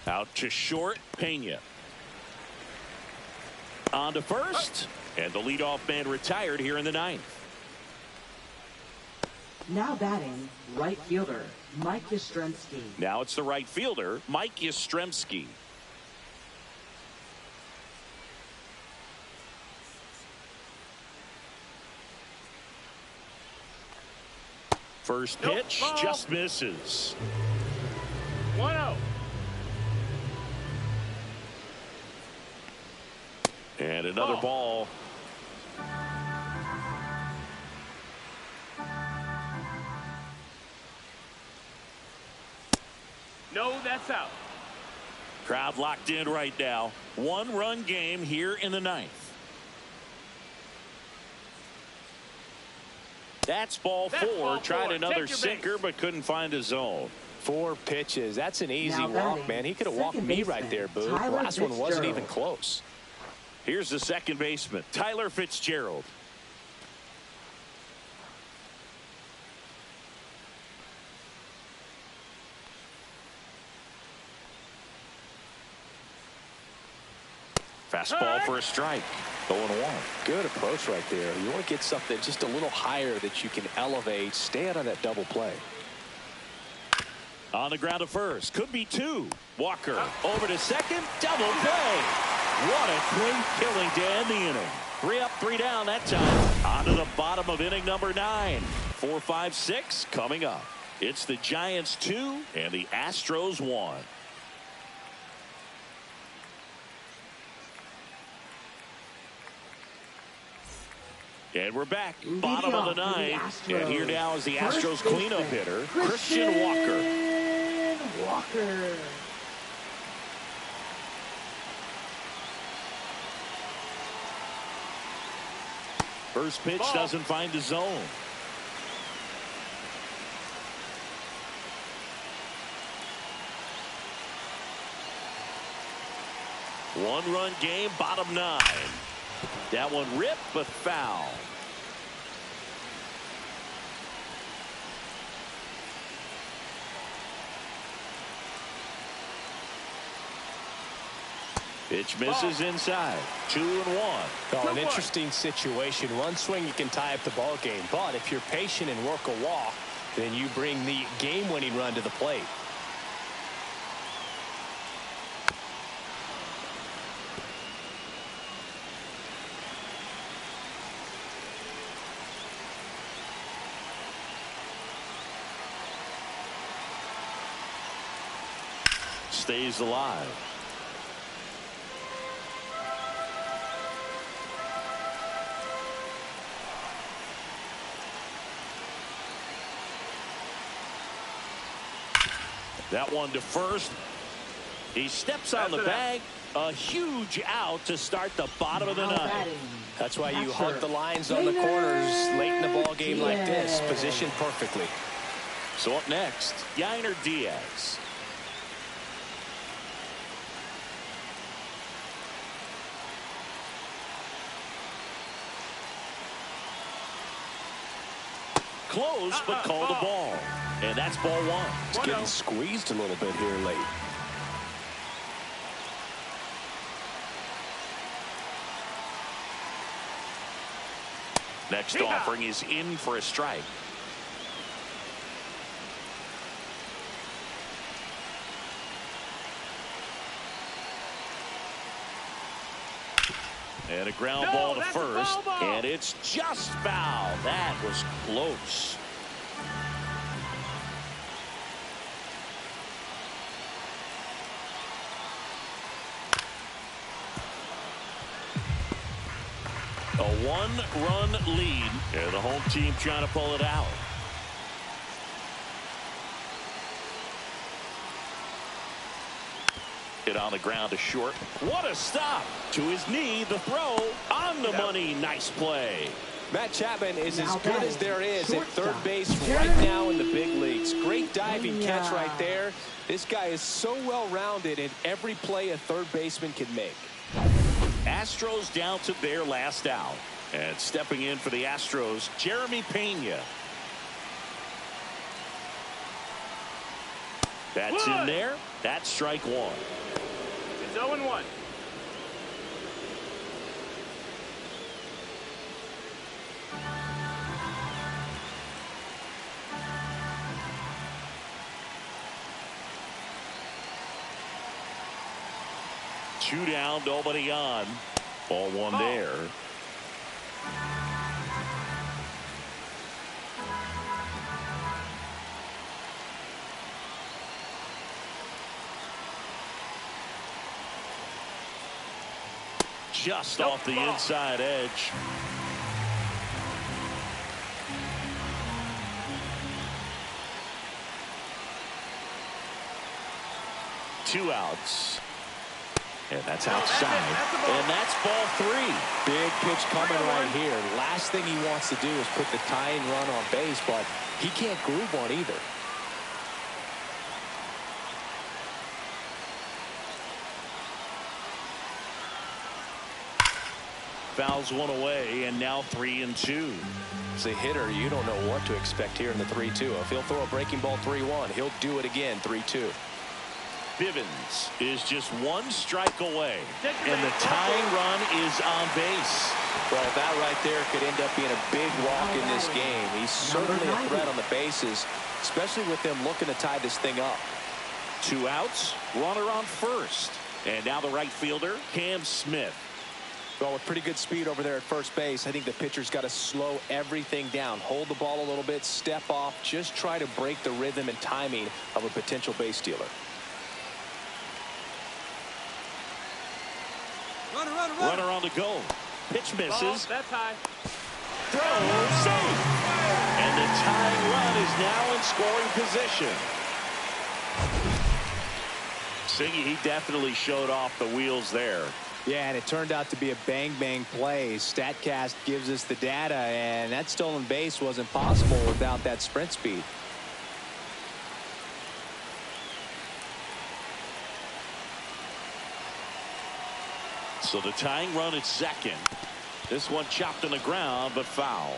Out to short, Pena. On to first. And the leadoff man retired here in the ninth. Now batting, right fielder, Mike Yastrzemski. Now it's the right fielder, Mike Yastrzemski. First pitch, just misses. 1-0. And another ball. No, that's out. Crowd locked in right now. One-run game here in the ninth. That's ball four. Tried another sinker, but couldn't find a zone. 4 pitches. That's an easy walk, man. He could have walked me right there, Boo. The last one wasn't even close. Here's the second baseman, Tyler Fitzgerald. Fastball for a strike. 0-1. Good approach right there. You want to get something just a little higher that you can elevate. Stay out of that double play. On the ground to first. Could be 2. Walker over to second. Double play. What a great killing to end the inning. 3 up, 3 down that time. On to the bottom of inning number 9. 4, 5, 6 coming up. It's the Giants 2 and the Astros 1. And we're back. Bottom of the 9th. And here now is the Astros cleanup hitter, Christian Walker. First pitch doesn't find the zone. One-run game, bottom 9. That one ripped, but foul. Pitch misses inside. 2-1. Oh, an interesting situation. One swing, you can tie up the ball game. But if you're patient and work a walk, then you bring the game-winning run to the plate. Stays alive. That one to first. He steps on the bag. A huge out to start the bottom of the 9th. That's why you hunt the lines on the corners late in the ball game like this. Positioned perfectly. So up next, Yainer Diaz. Close, but called a ball. And that's ball 1. It's getting squeezed a little bit here late. Next offering is in for a strike. And a ground ball to first. And it's just foul. That was close. A 1-run lead. And the home team trying to pull it out. Hit on the ground to short. What a stop. To his knee, the throw on the money. Nice play. Matt Chapman is as good as there is at third base right now in the big leagues. Great diving catch right there. This guy is so well-rounded in every play a third baseman can make. Astros down to their last out. And stepping in for the Astros, Jeremy Pena. That's in there. That's strike 1. It's 0-1. 2 down, nobody on. Ball 1 there. Just off the inside edge. Two outs. And that's outside. And that's ball 3. Big pitch coming right here. Last thing he wants to do is put the tying run on base, but he can't groove one either. Fouls one away, and now 3-2. As a hitter, you don't know what to expect here in the 3-2. If he'll throw a breaking ball 3-1, he'll do it again 3-2. Bivens is just 1 strike away, and the tying run is on base. Well, that right there could end up being a big walk in this game. He's certainly a threat on the bases, especially with them looking to tie this thing up. 2 outs, runner on first. And now the right fielder, Cam Smith. Well, with pretty good speed over there at first base, I think the pitcher's got to slow everything down. Hold the ball a little bit, step off, just try to break the rhythm and timing of a potential base stealer. Runner on the go. Pitch misses. That's high. Throw safe. And the tying run is now in scoring position. Singy, he definitely showed off the wheels there. Yeah, and it turned out to be a bang-bang play. StatCast gives us the data, and that stolen base wasn't possible without that sprint speed. So the tying run at second. This one chopped on the ground, but foul.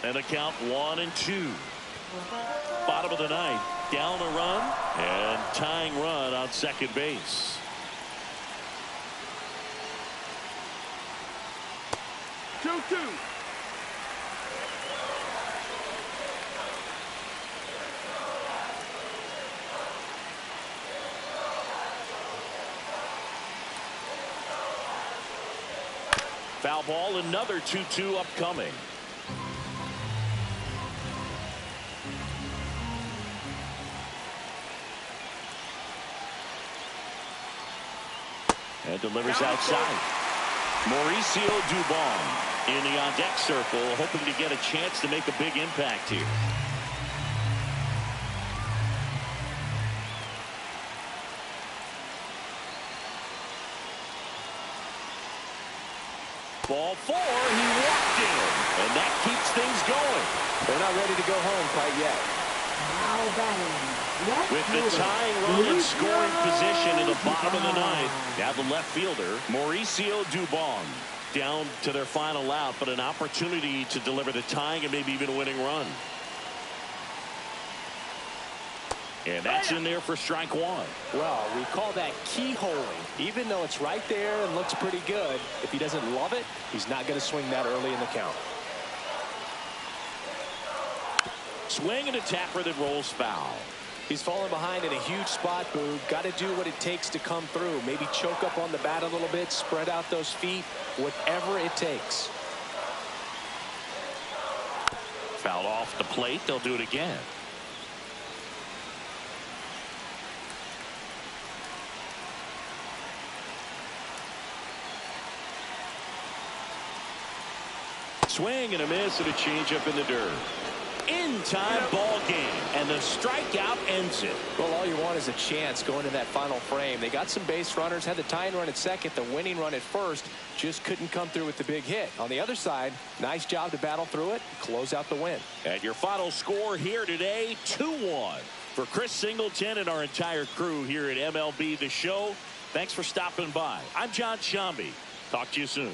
And a count 1-2. Bottom of the ninth. Down a run and tying run on second base. Two. Foul ball, another 2-2 upcoming. And delivers outside. Mauricio Dubon in the on-deck circle, hoping to get a chance to make a big impact here. Ball 4, he walked in, and that keeps things going. They're not ready to go home quite yet. Now batting. With the tying run in scoring position in the bottom of the ninth. Now the left fielder, Mauricio Dubon, down to their final out, but an opportunity to deliver the tying and maybe even a winning run. And that's in there for strike 1. Well, we call that keyholing. Even though it's right there and looks pretty good, if he doesn't love it, he's not going to swing that early in the count. Swing and a tapper that rolls foul. He's fallen behind in a huge spot, Boog. Got to do what it takes to come through. Maybe choke up on the bat a little bit, spread out those feet, whatever it takes. Fouled off the plate. They'll do it again. Swing and a miss and a changeup in the dirt. In time ball game, and the strikeout ends it. Well, all you want is a chance going to that final frame. They got some base runners, had the tying run at second, the winning run at first, just couldn't come through with the big hit. On the other side, nice job to battle through it, close out the win. And your final score here today, 2-1. For Chris Singleton and our entire crew here at MLB The Show, thanks for stopping by. I'm John Shambi. Talk to you soon.